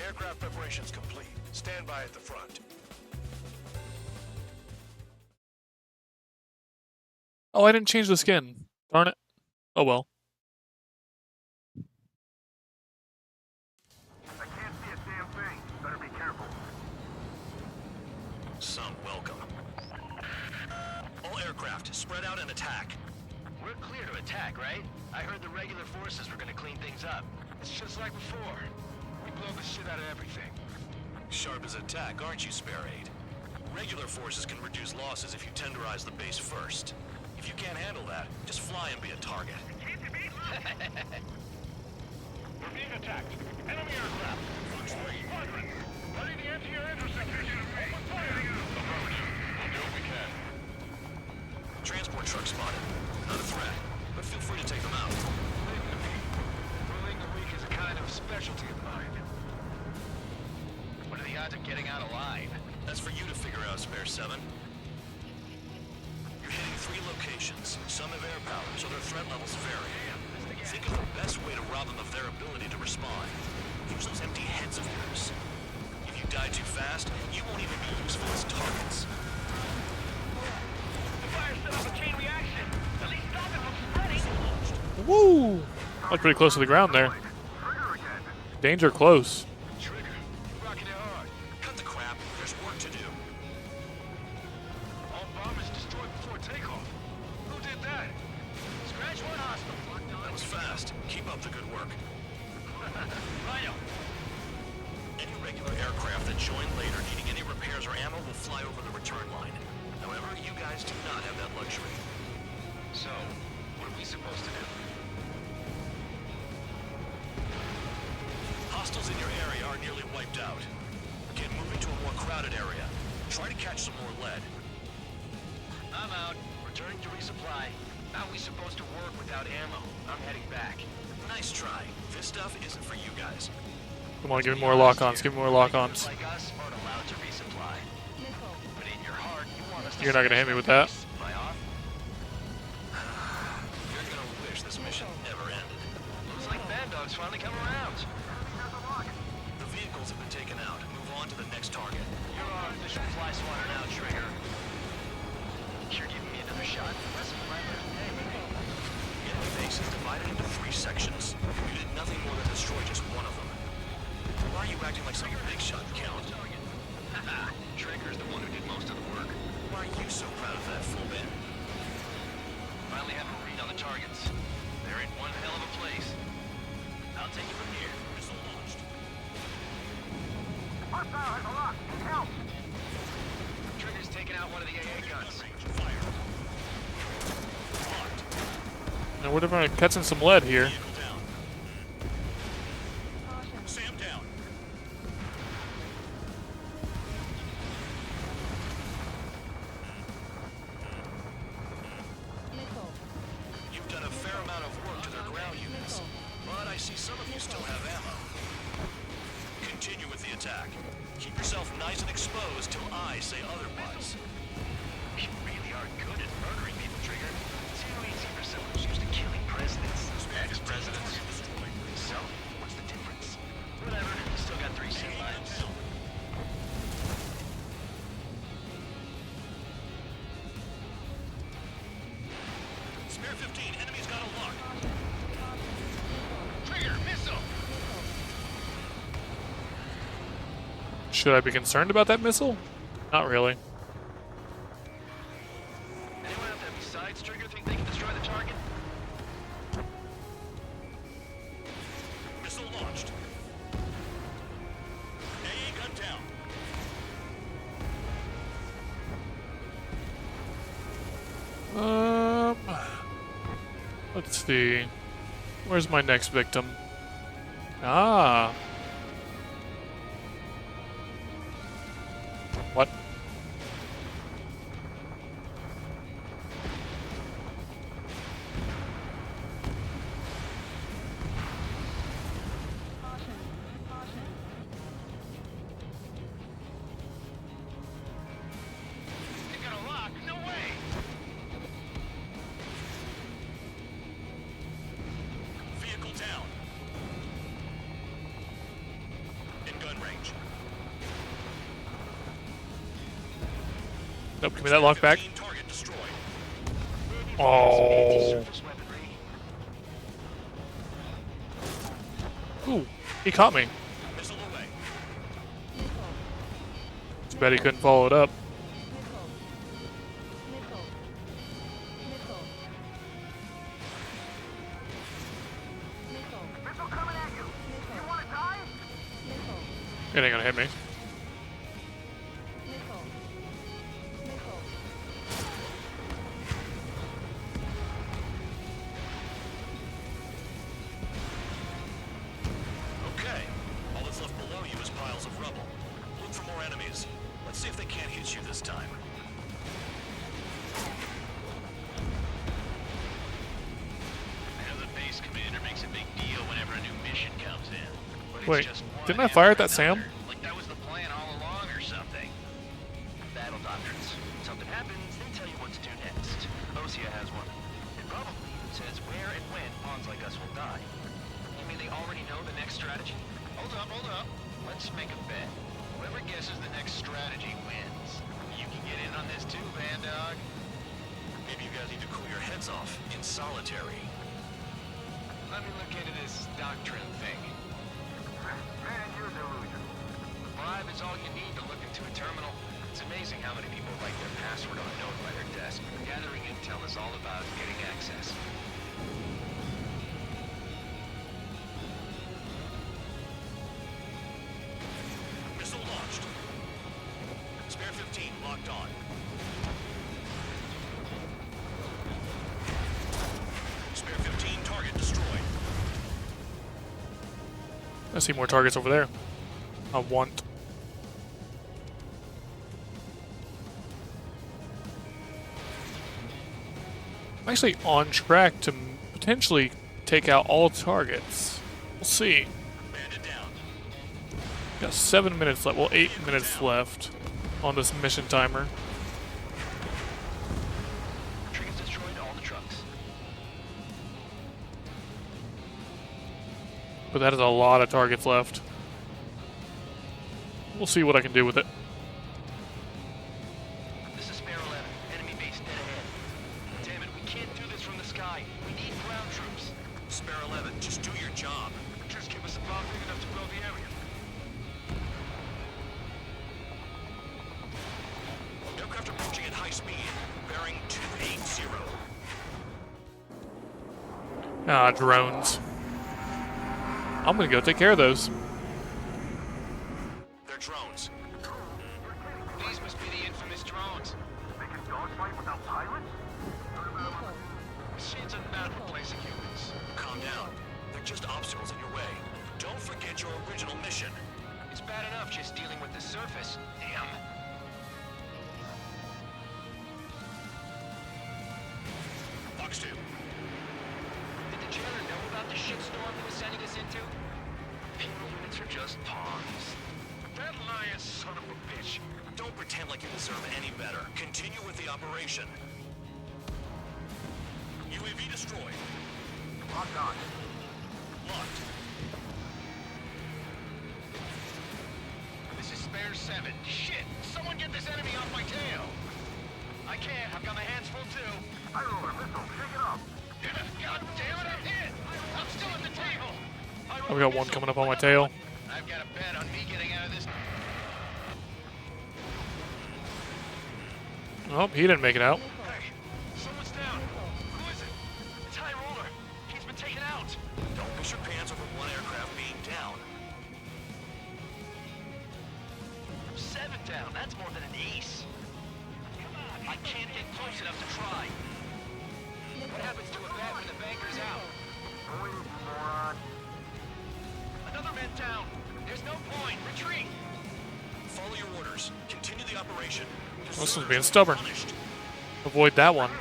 Aircraft preparations complete. Stand by at the front. Oh, I didn't change the skin. Darn it. Oh well. aircraft. Spread out and attack. We're clear to attack, right? I heard the regular forces were gonna clean things up. It's just like before. We blow the shit out of everything. Sharp as attack, aren't you, Spare Aid? Regular forces can reduce losses if you tenderize the base first. If you can't handle that, just fly and be a target. We're being attacked. Enemy aircraft. Fox 3, Squadron. Ready to enter your intersection. Open fire. Affirmative. We'll do what we can. Transport truck spotted. Not a threat, but feel free to take them out. Ruling the weak is a kind of specialty of mine. What are the odds of getting out alive? That's for you to figure out, Spare 7. You're hitting 3 locations. Some have air power, so their threat levels vary. Think of the best way to rob them of their ability to respond. Use those empty heads of yours. If you die too fast, you won't even be useful as targets. The fire set off a chain reaction. At least stop it from spreading. Woo! That's pretty close to the ground there. Danger close. Trigger, you're rocking it hard. Cut the crap. There's work to do. All bombers destroyed before takeoff. Who did that? Scratch one hostile. That was fast. Keep up the good work. Rhino. Any regular aircraft that join later needing any repairs or ammo will fly over the return line. However, you guys do not have that luxury. So, what are we supposed to do? Hostiles in your area are nearly wiped out. Get moving to a more crowded area. Try to catch some more lead. I'm out. Returning to resupply. How are we supposed to work without ammo? I'm heading back. Nice try. This stuff isn't for you guys. Come on, give me more lock-ons. Give me more lock-ons. Like us aren't allowed to resupply. But in your heart, you want us to You're not gonna hit me with that. Fly off? You're gonna wish this mission never ended. Looks like Bandog's finally come around. The vehicles have been taken out. Move on to the next target. You're our official fly swatter now, Trigger. You're giving me another shot? That's my birthday. Enemy base is divided into 3 sections. You did nothing more than destroy just one of them. Why are you acting like some big shot, Count? Haha, Trigger's the one who did most of the work. Why are you so proud of that, full man? Finally have a read on the targets. They're in one hell of a place. I'll take it from here. Missile launched. Hostile has a lock. Help! Trigger's taking out one of the AA guns. Fire. Now we're catching some lead here. Vehicle down. Sam down. You've done a fair amount of work to their ground units, but I see some of you still have ammo. Continue with the attack. Keep yourself nice and exposed till I say otherwise. You really are good at murdering people, Trigger. It's too easy for someone who's used to killing presidents. Ex-presidents. So, what's the difference? Whatever, still got 3 sea lions. Spare 15, enemy's got a lock. Trigger, missile! Should I be concerned about that missile? Not really. Anyone out there besides Trigger think they can destroy the target? Missile launched. AA gun down. Let's see. Where's my next victim? Ah. What? You got a lock? No way! Vehicle down. In gun range. Nope, give me that lock back. Target destroyed. Oh. Ooh, he caught me. Missile away. Too bad he couldn't follow it up. It ain't gonna hit me. Okay. All that's left below you is piles of rubble. Look for more enemies. Let's see if they can't hit you this time. I know the base commander makes a big deal whenever a new mission comes in. But Wait, it's just one didn't I fire at after that Sam? another. Like that was the plan all along or something. Battle doctrines. Something happens, they tell you what to do next. Osea has one. It probably even says where and when pawns like us will die. You mean they already know the next strategy? Hold up. Let's make a bet. Whoever guesses the next strategy wins. You can get in on this too, Bandog. Maybe you guys need to cool your heads off in solitary. Let me look into this doctrine thing. Man, you're delusional. The bribe is all you need to look into a terminal. It's amazing how many people write their password on a note by their desk. Gathering intel is all about getting access. Missile launched. Spare 15 locked on. Spare 15 target destroyed. I see more targets over there. I want. I'm actually on track to potentially take out all targets. We'll see. Got 7 minutes left. Well, 8 minutes left on this mission timer. Trigger's destroyed all the trucks. But that is a lot of targets left. We'll see what I can do with it. This is Spare 11. Enemy base dead ahead. Damn it, we can't do this from the sky. We need ground troops. Spare 11, just do your job. Just give us a bomb big enough to blow the area. Aircraft approaching at high speed. Bearing 280. Ah, drones. I'm gonna go take care of those. They're drones. These must be the infamous drones. They can dogfight without pilots? Machines are not replacing humans. Calm down. They're just obstacles in your way. Don't forget your original mission. It's bad enough just dealing with the surface. Damn. Fox 2. Did the jailer know about the shitstorm he was sending us into? Penal units are just pawns. That lion son of a bitch. Don't pretend like you deserve any better. Continue with the operation. UAV destroyed. Locked on. Locked. This is Spare 7. Shit! Someone get this enemy off my tail! I can't. I've got my hands full too. High roller missile, shake it up. God damn it, I'm hit! I'm still at the table! I've got one coming up on my tail. I've got a bet on me getting out of this. Oh, he didn't make it out. Hey, someone's down. Who is it? It's High Roller. He's been taken out. Don't miss your pants over one aircraft being down. 7 down. That's more than an ace. I can't get close enough to try. What happens to a bet when the banker's out? Moron. Another man down. There's no point. Retreat. Follow your orders. Continue the operation. This one's being stubborn. Avoid that one.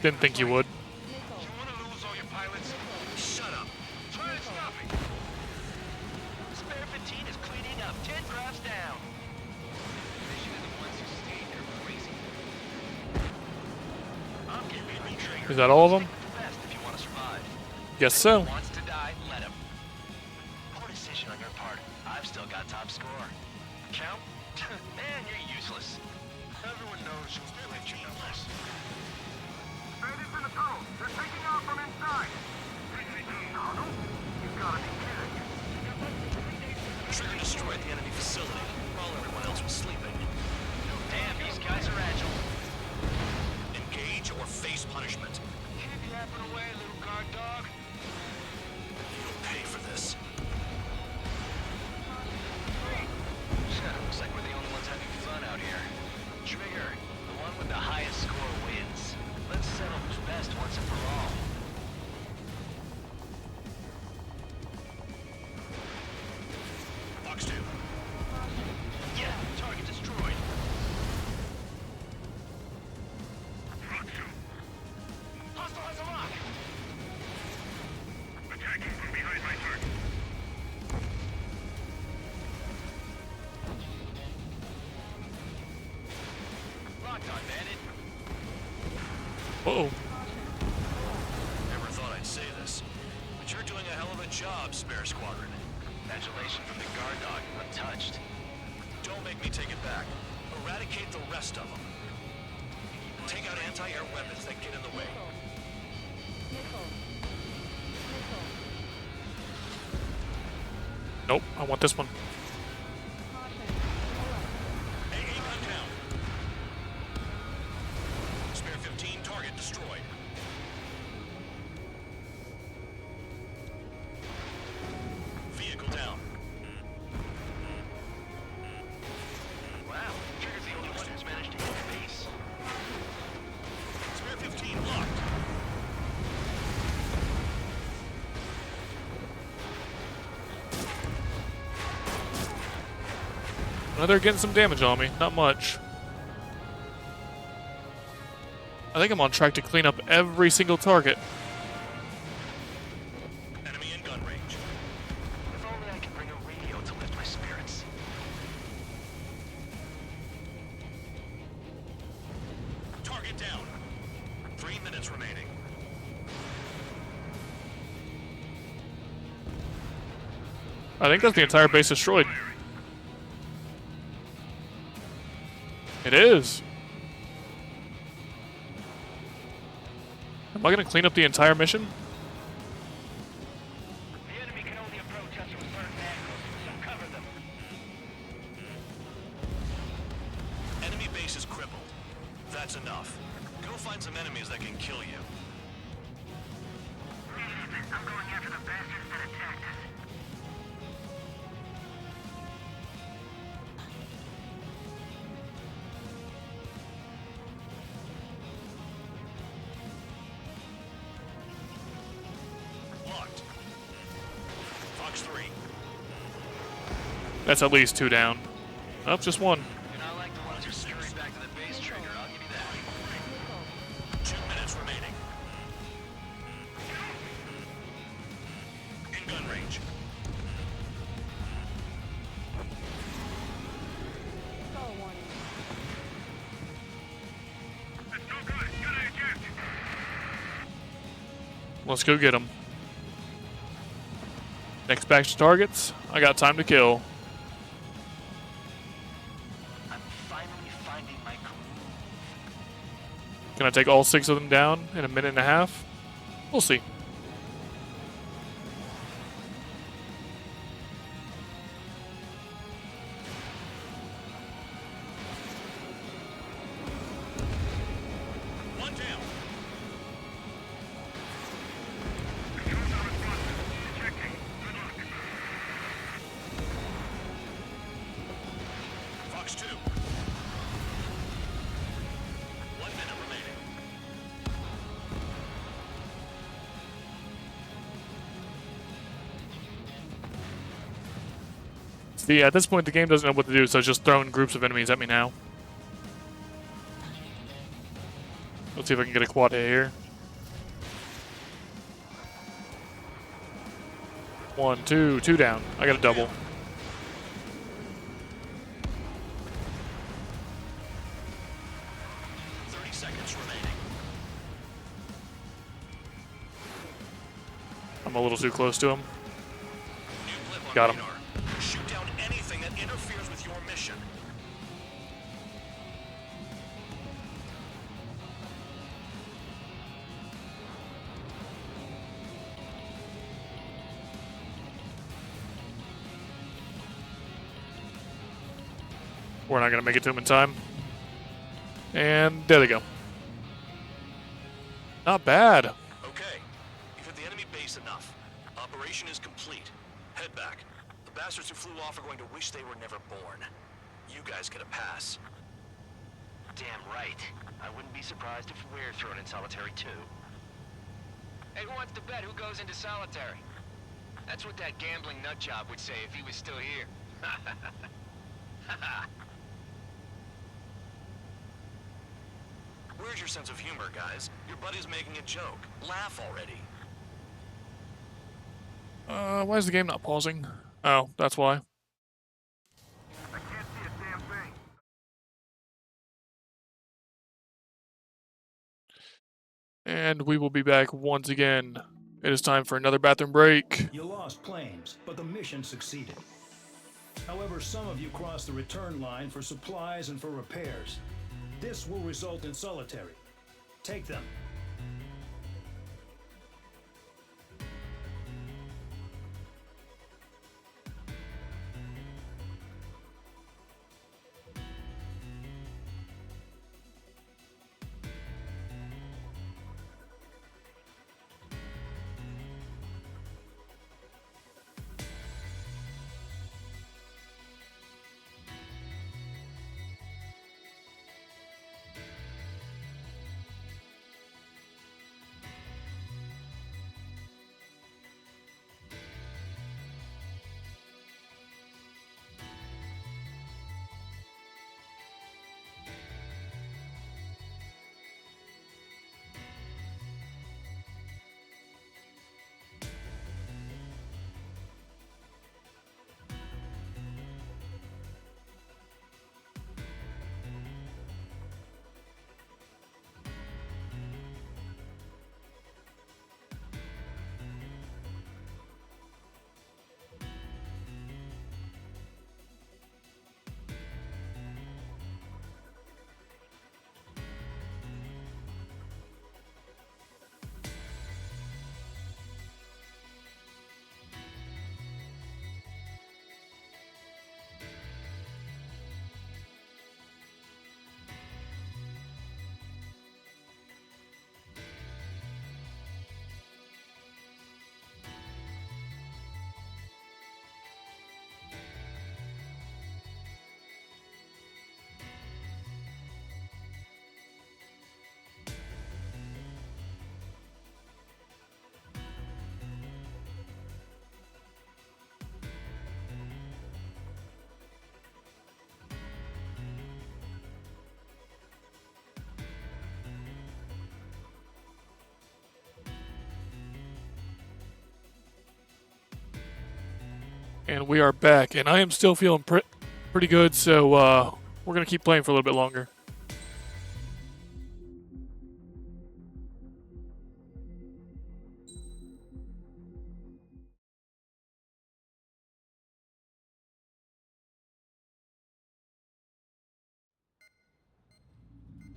Didn't think you would. You want to lose all your pilots? Shut up. Try to stop me. Spare 15 is cleaning up. 10 crafts down. Mission are the ones who stayed there crazy. I'm getting me trigger. Is that all of them? The best if you want to survive. Guess so. Wants to die, let him. Poor decision on your part. I've still got top score. Count? Man, you're useless. Everyone knows who's playing genius. Bandits in the tunnel. They're taking off from inside. Tunnel? You've got to be kidding. Trigger destroyed the enemy facility while everyone else was sleeping. Damn, these guys are agile. Engage or face punishment. Keep yapping away, little guard dog. Uh-oh. Never thought I'd say this, but you're doing a hell of a job, Spare Squadron. Adulation from the guard dog, untouched. Don't make me take it back. Eradicate the rest of them. Take out anti-air weapons that get in the way. Nope, I want this one. AA gun down. Spare 15, target destroyed. Vehicle down. Wow, Trigger's the only one who's managed to hit the base. Spare 15 locked. Well, they're getting some damage on me. Not much. I think I'm on track to clean up every single target. Enemy in gun range. If only I could bring a radio to lift my spirits. Target down. 3 minutes remaining. I think that's the entire base destroyed. It is. Am I going to clean up the entire mission? The enemy can only approach us from certain angles, so cover them. Enemy base is crippled. That's enough. Go find some enemies that can kill you. I'm going after the bastards that attacked us. Locked. Fox 3. That's at least 2 down. Oh, just 1. You're not like the ones who scurried back to the base, Trigger, I'll give you that. 2 minutes remaining. In gun range. Let's go get them. Next batch of targets. I got time to kill. I'm finally finding my groove. Can I take all 6 of them down in a minute and a half? We'll see. One down. Fox 2. 1 minute remaining. See, at this point, the game doesn't know what to do, so it's just throwing groups of enemies at me now. Let's see if I can get a quad hit here. 1, 2, 2 down. I got a double. I'm a little too close to him. Got him. Shoot down anything that interferes with your mission. We're not going to make it to him in time. And there they go. Not bad. Okay. You've hit the enemy base enough. Operation is complete. Head back. The bastards who flew off are going to wish they were never born. You guys get a pass. Damn right. I wouldn't be surprised if we're thrown in solitary too. Hey, who wants to bet who goes into solitary? That's what that gambling nutjob would say if he was still here. Where's your sense of humor, guys? Your buddy's making a joke. Laugh already. Why is the game not pausing? Oh, that's why. And we will be back once again. It is time for another bathroom break. You lost planes, but the mission succeeded. However, some of you crossed the return line for supplies and for repairs. This will result in solitary. Take them. And we are back, and I am still feeling pretty good, so we're going to keep playing for a little bit longer.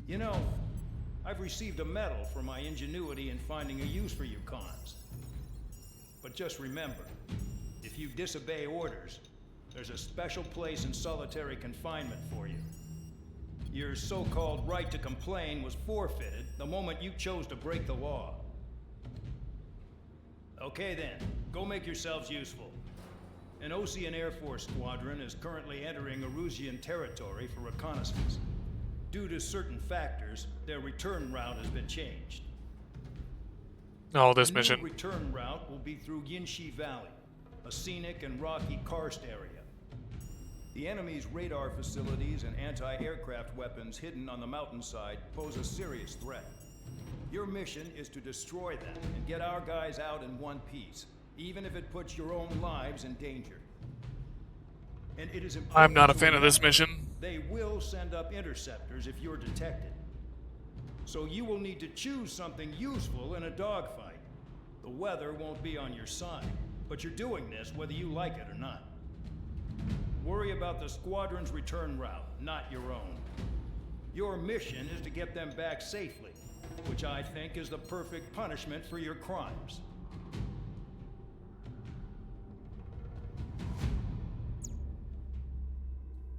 You know, I've received a medal for my ingenuity in finding a use for you cons. But just remember, if you disobey orders, there's a special place in solitary confinement for you. Your so-called right to complain was forfeited the moment you chose to break the law. Okay then, go make yourselves useful. An Osean Air Force squadron is currently entering Erusian territory for reconnaissance. Due to certain factors, their return route has been changed. Oh, this the mission. New return route will be through Yinshi Valley, a scenic and rocky karst area. The enemy's radar facilities and anti-aircraft weapons hidden on the mountainside pose a serious threat. Your mission is to destroy them and get our guys out in one piece, even if it puts your own lives in danger. And it is important I'm not a fan of this remember, mission. They will send up interceptors if you're detected. So you will need to choose something useful in a dogfight. The weather won't be on your side, but you're doing this whether you like it or not. Worry about the squadron's return route, not your own. Your mission is to get them back safely, which I think is the perfect punishment for your crimes.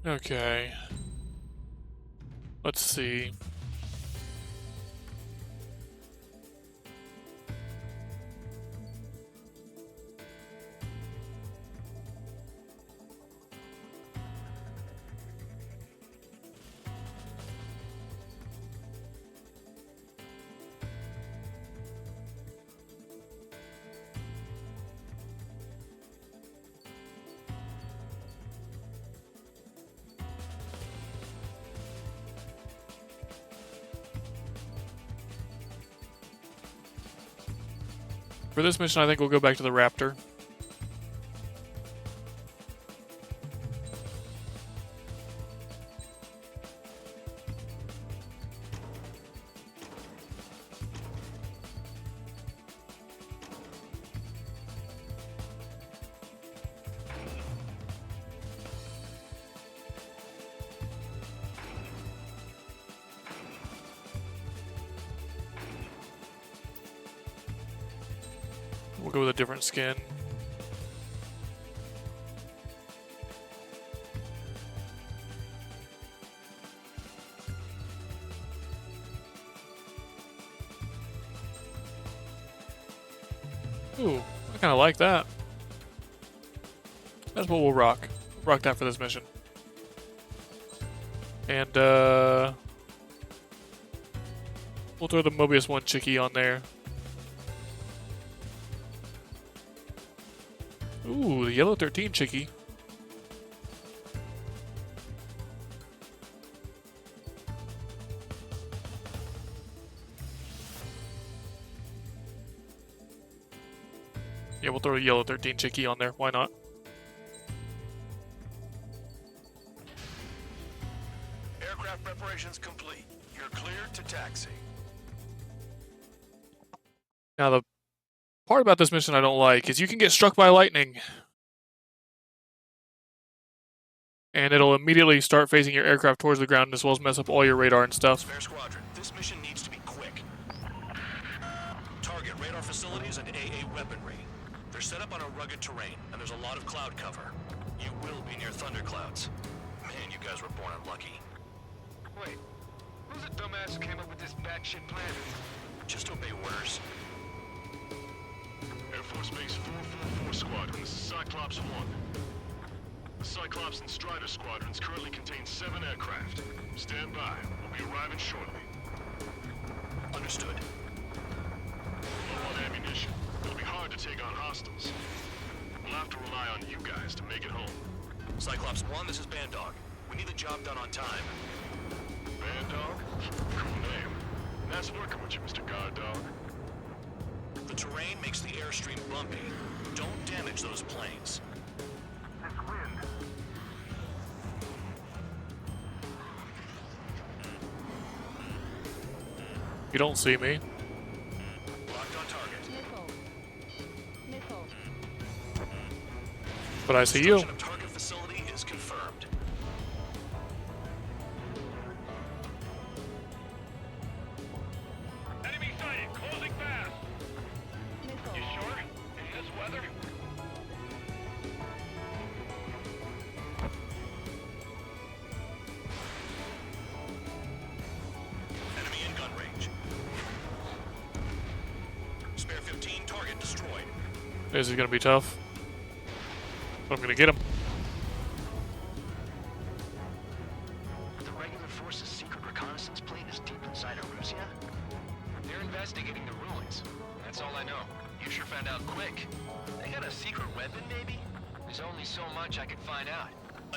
Okay. Let's see. For this mission, I think we'll go back to the Raptor. We'll go with a different skin. Ooh, I kind of like that. That's what we'll rock. Rock that for this mission. And, we'll throw the Mobius 1 chickie on there. Ooh, the Yellow 13 chickie. Yeah, we'll throw a Yellow 13 chickie on there. Why not? Aircraft preparations complete. You're cleared to taxi. Now, the part about this mission I don't like is you can get struck by lightning. And it'll immediately start phasing your aircraft towards the ground as well as mess up all your radar and stuff. Spare Squadron, this mission needs to be quick. Target radar facilities and AA weaponry. They're set up on a rugged terrain, and there's a lot of cloud cover. You will be near thunderclouds. Man, you guys were born unlucky. Wait, who's the dumbass who came up with this batshit plan? Just obey orders. Air Force Base 444 Squadron, this is Cyclops 1. The Cyclops and Strider squadrons currently contain 7 aircraft. Stand by. We'll be arriving shortly. Understood. Low on ammunition. It'll be hard to take on hostiles. We'll have to rely on you guys to make it home. Cyclops 1, this is Bandog. We need the job done on time. Bandog? Cool name. Nice working with you, Mr. Guard Dog. The terrain makes the airstream bumpy. Don't damage those planes. This wind. You don't see me. Locked on target. Missile. But I see you. Destruction of target facility is confirmed. Enemy sighted. Closing fast. You sure? In this weather? Enemy in gun range. Spare 15, target destroyed. This is gonna be tough. But I'm gonna get him. The regular force's secret reconnaissance plane is deep inside Erusea? They're investigating the ruins. That's all I know. You sure found out quick. They got a secret weapon, maybe? There's only so much I can find out.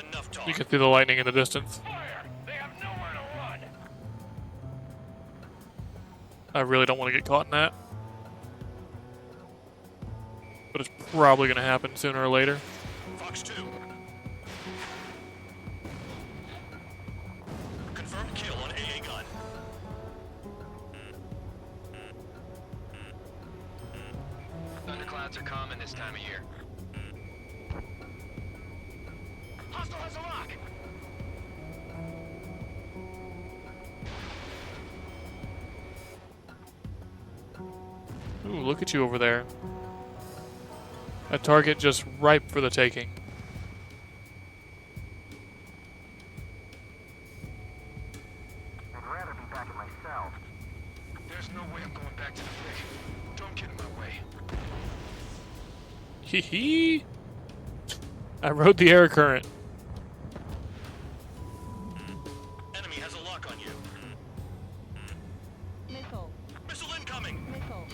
Enough talk. You can see the lightning in the distance. Fire! They have nowhere to run! I really don't want to get caught in that. But it's probably gonna happen sooner or later. Fox 2. Confirmed kill on AA gun. Thunderclouds are common this time of year. Hostile has a lock! Ooh, look at you over there. A target just ripe for the taking. I'd rather be back at my cell. There's no way I'm going back to the brig. Don't get in my way. Hee hee. I rode the air current. Enemy has a lock on you. Missile. Missile incoming. Missile.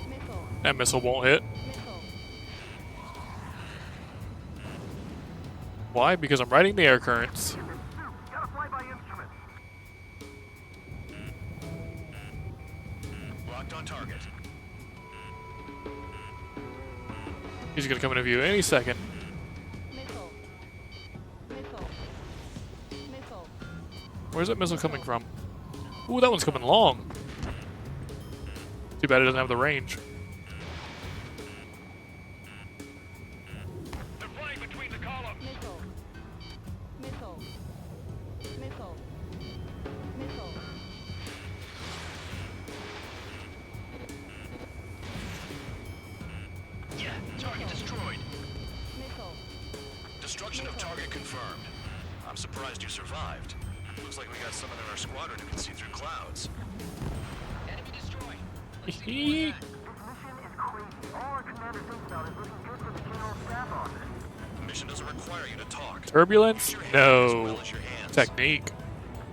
Missile. That missile won't hit. Missile. Why? Because I'm riding the air currents. Gotta fly by instrument. Locked on target. He's gonna come into view any second. Missile. Missile. Missile. Where's that missile coming from? Ooh, that one's coming long. Too bad it doesn't have the range. They're flying between the columns. Missile. Missile. Missile. Missile. Destruction of target confirmed. I'm surprised you survived. Looks like we got someone in our squadron who can see through clouds. Enemy destroyed. This mission is crazy. All our commander thinks about is looking good for the general staff office. The mission doesn't require you to talk. Turbulence? No. Technique.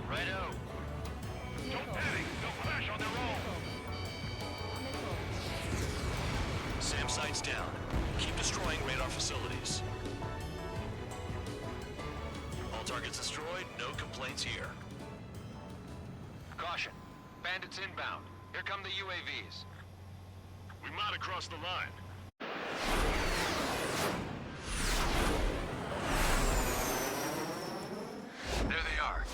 Righto. Don't panic. They'll crash on their own. SAM sights down. Keep destroying radar facilities. All targets destroyed, no complaints here. Caution. Bandits inbound. Here come the UAVs. We might have crossed the line. There they are.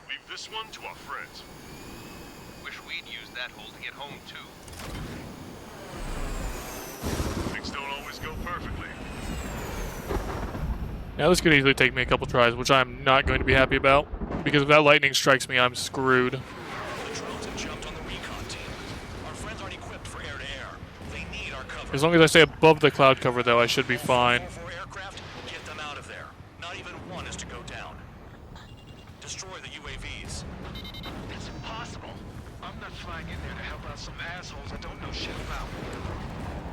Leave this one to our friends. Wish we'd used that hole to get home, too. Things don't always go perfectly. Now this could easily take me a couple tries, which I'm not going to be happy about. Because if that lightning strikes me, I'm screwed. The drones have jumped on the recon team. Our friends aren't equipped for air-to-air. They need our cover. As long as I stay above the cloud cover, though, I should be fine. Aircraft, get them out of there. Not even one is to go down. Destroy the UAVs. That's impossible. I'm not flying in there to help out some assholes I don't know shit about.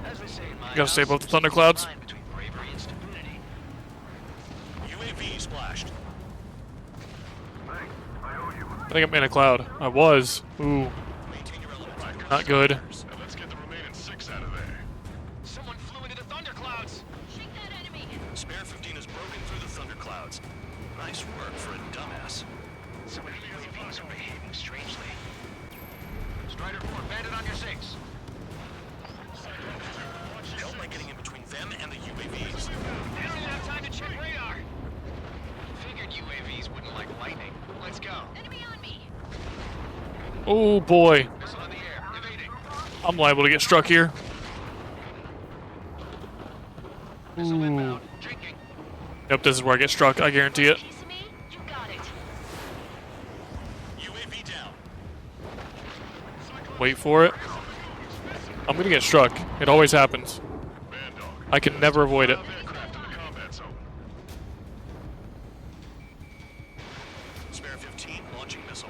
As they say in my You gotta stay house, above the thunderclouds. line between bravery and stupidity. UAV splashed. I think I'm in a cloud. I was. Ooh. Not good. Now let's get the remaining 6 out of there. Someone flew into the thunderclouds. Shake that enemy. Spare 15 has broken through the thunderclouds. Nice work for a dumbass. Some of the UAVs are behaving strangely. Strider 4, bandit on your 6. Help by getting in between them and the UAVs. They don't even have time to check radar. Figured UAVs wouldn't like lightning. Let's go. Enemy on me. Oh boy. Missile in the air. Evading. I'm liable to get struck here. Missile Ooh. inbound. Drinking. Nope, this is where I get struck. I guarantee it. Piece of me? You got it. UAV down. Wait for it. I'm gonna get struck. It always happens. I can never avoid it. Aircraft in the combat zone. Spare 15 launching missile.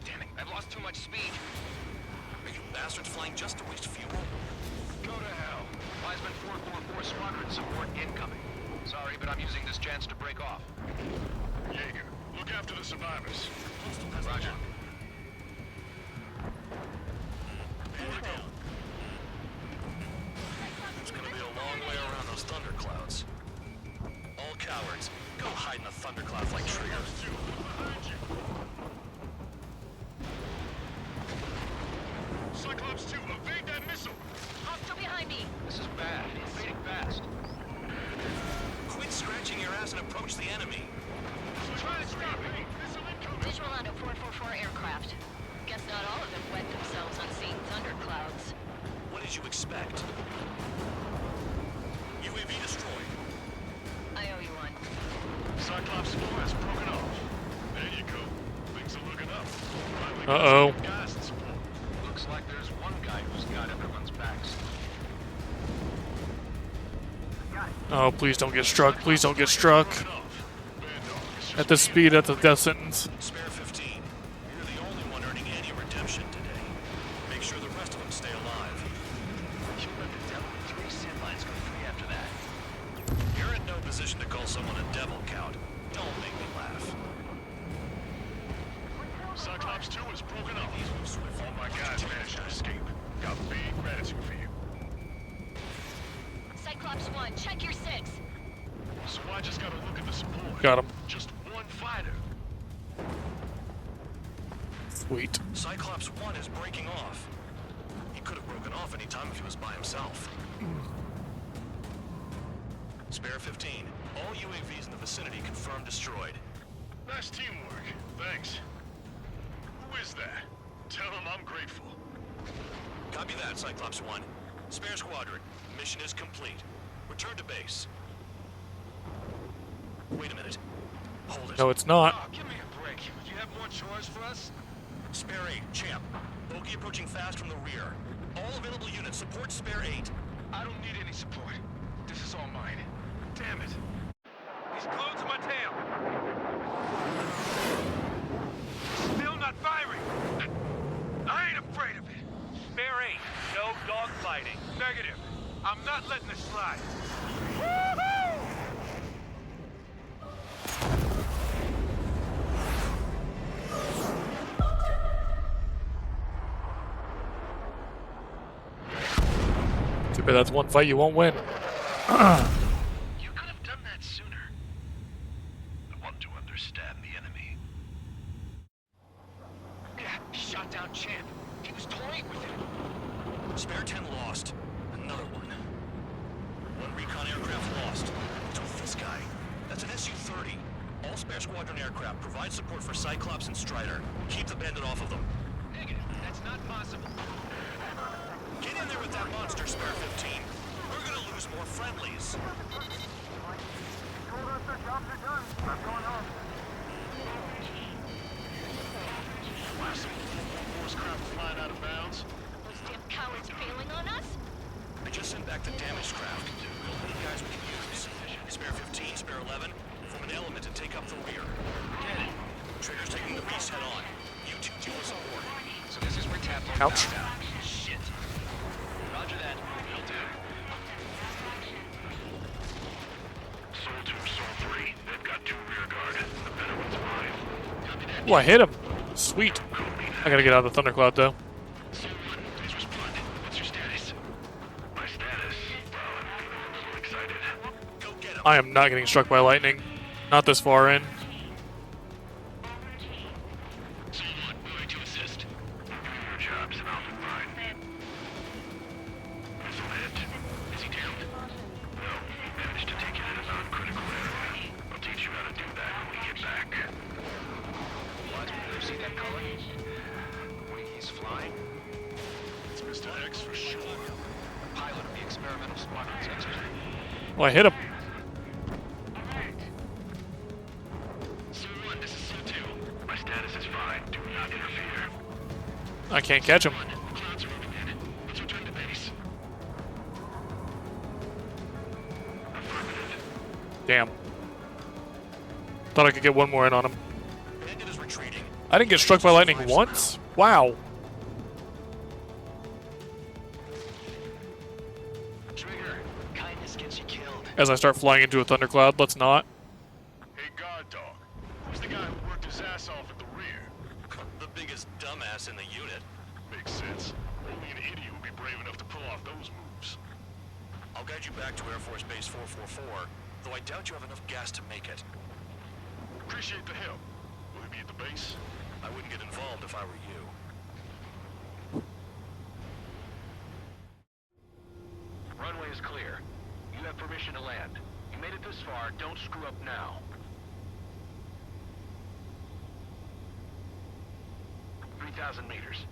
Damn it, I've lost too much speed. Are you bastards flying just to waste fuel? Go to hell. Wiseman 444 squadron support incoming. Sorry, but I'm using this chance to break off. Jaeger, look after the survivors. Roger. It's gonna be a long way around those thunderclouds. All cowards, go hide in the thunderclouds like Trigger. Cyclops 2, evade that missile! Hostile behind me. This is bad. Fading fast. Quit scratching your ass and approach the enemy. Try to stop me! Missile incoming! Visual on a 444 aircraft. Guess not all of them wet themselves on seeing thunderclouds. What did you expect? UAV destroyed. I owe you one. Cyclops 4 has broken off. There you go. Things are looking up. Finally Uh-oh. got some guys in support. Looks like there's one guy who's got everyone's backs. Oh, please don't get struck. Please don't get struck. At this speed, that's a death sentence. Spare 15. You're the only one earning any redemption today. Make sure the rest of them stay alive. You let the devil 3 sin lines go free after that. You're in no position to call someone a devil, Count. Don't make me laugh. Cyclops 2 is broken up. All my guys managed to escape. Got big gratitude for you. Cyclops 1, check your 6. So I just gotta look at the support. Got him. Just one fighter. Sweet. Cyclops 1 is breaking off. He could have broken off any time if he was by himself. Spare 15. All UAVs in the vicinity confirmed destroyed. Nice teamwork. Thanks. Who is that? Tell him I'm grateful. Copy that, Cyclops 1. Spare squadron. Mission is complete. Return to base. Wait a minute. Hold it. No, it's not. Oh, give me a break. Do you have more chores for us? Spare 8, Champ. Bogey approaching fast from the rear. All available units, support Spare 8. I don't need any support. This is all mine. Damn it. He's glued to my tail. Still not firing. I ain't afraid of it. Spare 8, no dogfighting. Negative. I'm not letting this slide. Woohoo! Too bad that's one fight you won't win. You could have done that sooner. I want to understand the enemy. Yeah, shot down Champ. He was toying with him. Spare 10 lost. Another one. One recon aircraft lost. What's with this guy? That's an Su-30. All Spare Squadron aircraft provide support for Cyclops and Strider. Keep the bandit off of them. Negative. That's not possible. Get in there with that monster, Spare 15. We're gonna lose more friendlies. Told us their jobs are done. I'm going home. Why some Force craft flying out of bounds? Those damn cowards failing on us? I just sent back the damaged craft. We'll need guys we can use. Spare 15, Spare 11, form an element and take up the rear. Get it. Trigger's taking the beast head on. You two deal with support. So this is where Tadpole Ouch. found out. Shit. Roger that. Will do. Soul 2, Soul 3. They've got 2 rear guard. The better one's mine. Copy that. Oh, I hit him. Sweet. I gotta get out of the thundercloud though. Soul 1, please respond. What's your status? My status? Well, I'm a little excited. Go get him. I am not getting struck by lightning. Not this far in. Soul 1, moving to assist. Your job's about to fine. Missile hit. Is he downed? No, he managed to take it in a non-critical area. I'll teach you how to do that when we get back. What? You see that color? The way he's flying? It's Mr. X for sure. The pilot of the experimental squadron's expert. Oh, I hit him. Soul 1, this is Soul 2. My status is fine. Do not interfere. I can't catch him. Clouds are moving in. Let's return to base. Affirmative. Damn. Thought I could get one more in on him. Bandit is retreating. I didn't get struck by lightning once? Wow. Trigger, kindness gets you killed. As I start flying into a thundercloud, let's not. Hey, guard dog. Who's the guy who worked his ass off at the rear? The biggest dumbass in the unit. Makes sense. Only an idiot would be brave enough to pull off those moves. I'll guide you back to Air Force Base 444, though I doubt you have enough gas to make it. Appreciate the help. Will he be at the base? I wouldn't get involved if I were you. Runway is clear. You have permission to land. You made it this far, don't screw up now. 3,000 meters.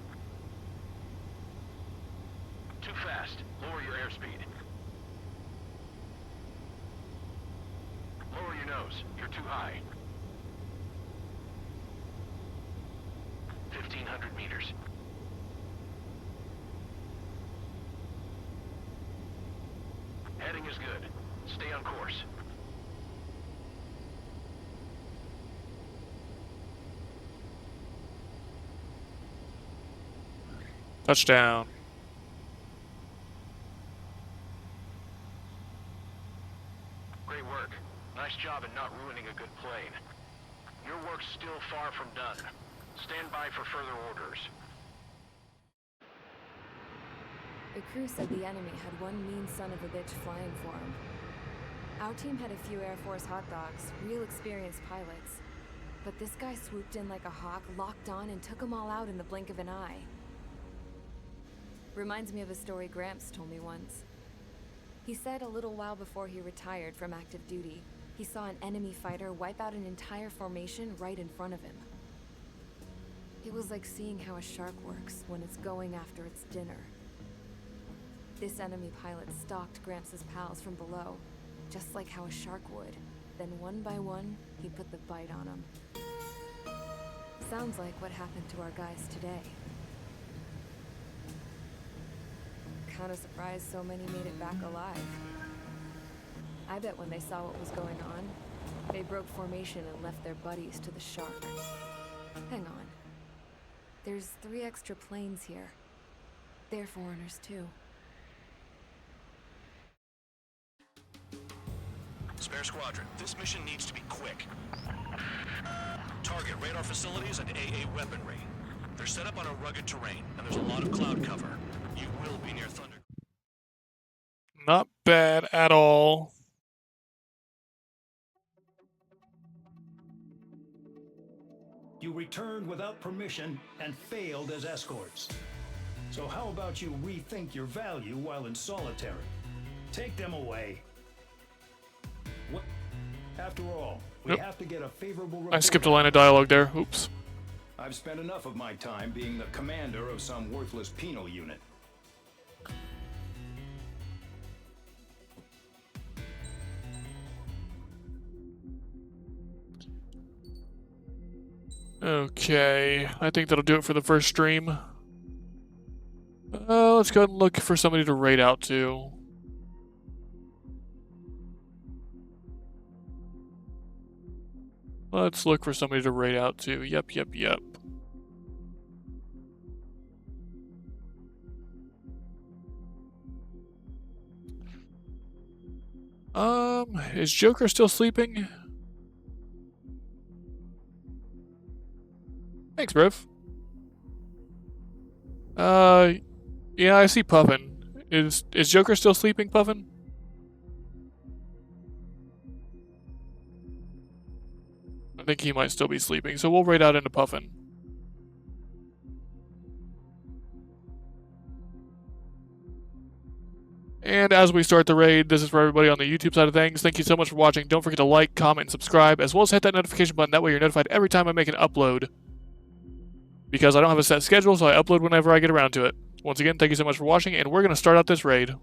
Too fast. Lower your airspeed. Lower your nose. You're too high. 1,500 meters. Heading is good. Stay on course. Touchdown. Great work. Nice job in not ruining a good plane. Your work's still far from done. Stand by for further orders. The crew said the enemy had one mean son of a bitch flying for him. Our team had a few Air Force hot dogs, real experienced pilots. But this guy swooped in like a hawk, locked on, and took them all out in the blink of an eye. Reminds me of a story Gramps told me once. He said a little while before he retired from active duty, he saw an enemy fighter wipe out an entire formation right in front of him. It was like seeing how a shark works when it's going after its dinner. This enemy pilot stalked Gramps' pals from below, just like how a shark would. Then one by one, he put the bite on them. Sounds like what happened to our guys today. Kinda surprised so many made it back alive. I bet when they saw what was going on, they broke formation and left their buddies to the shark. Hang on. There's 3 extra planes here. They're foreigners too. Spare Squadron, this mission needs to be quick. Target radar facilities and AA weaponry. They're set up on a rugged terrain, and there's a lot of cloud cover. You will be near Thunder. Not bad at all. You returned without permission and failed as escorts. So how about you rethink your value while in solitary? Take them away. What? After all, we have to get a favorable report. I skipped a line of dialogue there. Oops. I've spent enough of my time being the commander of some worthless penal unit. Okay, I think that'll do it for the first stream. Let's go ahead and look for somebody to raid out to. Let's look for somebody to raid out to. Yep. Is Joker still sleeping? Thanks, Briv. Yeah, I see Puffin. Is Joker still sleeping, Puffin? I think he might still be sleeping, so we'll raid out into Puffin. And as we start the raid, this is for everybody on the YouTube side of things. Thank you so much for watching. Don't forget to like, comment, and subscribe, as well as hit that notification button. That way you're notified every time I make an upload. Because I don't have a set schedule, so I upload whenever I get around to it. Once again, thank you so much for watching, and we're going to start out this raid.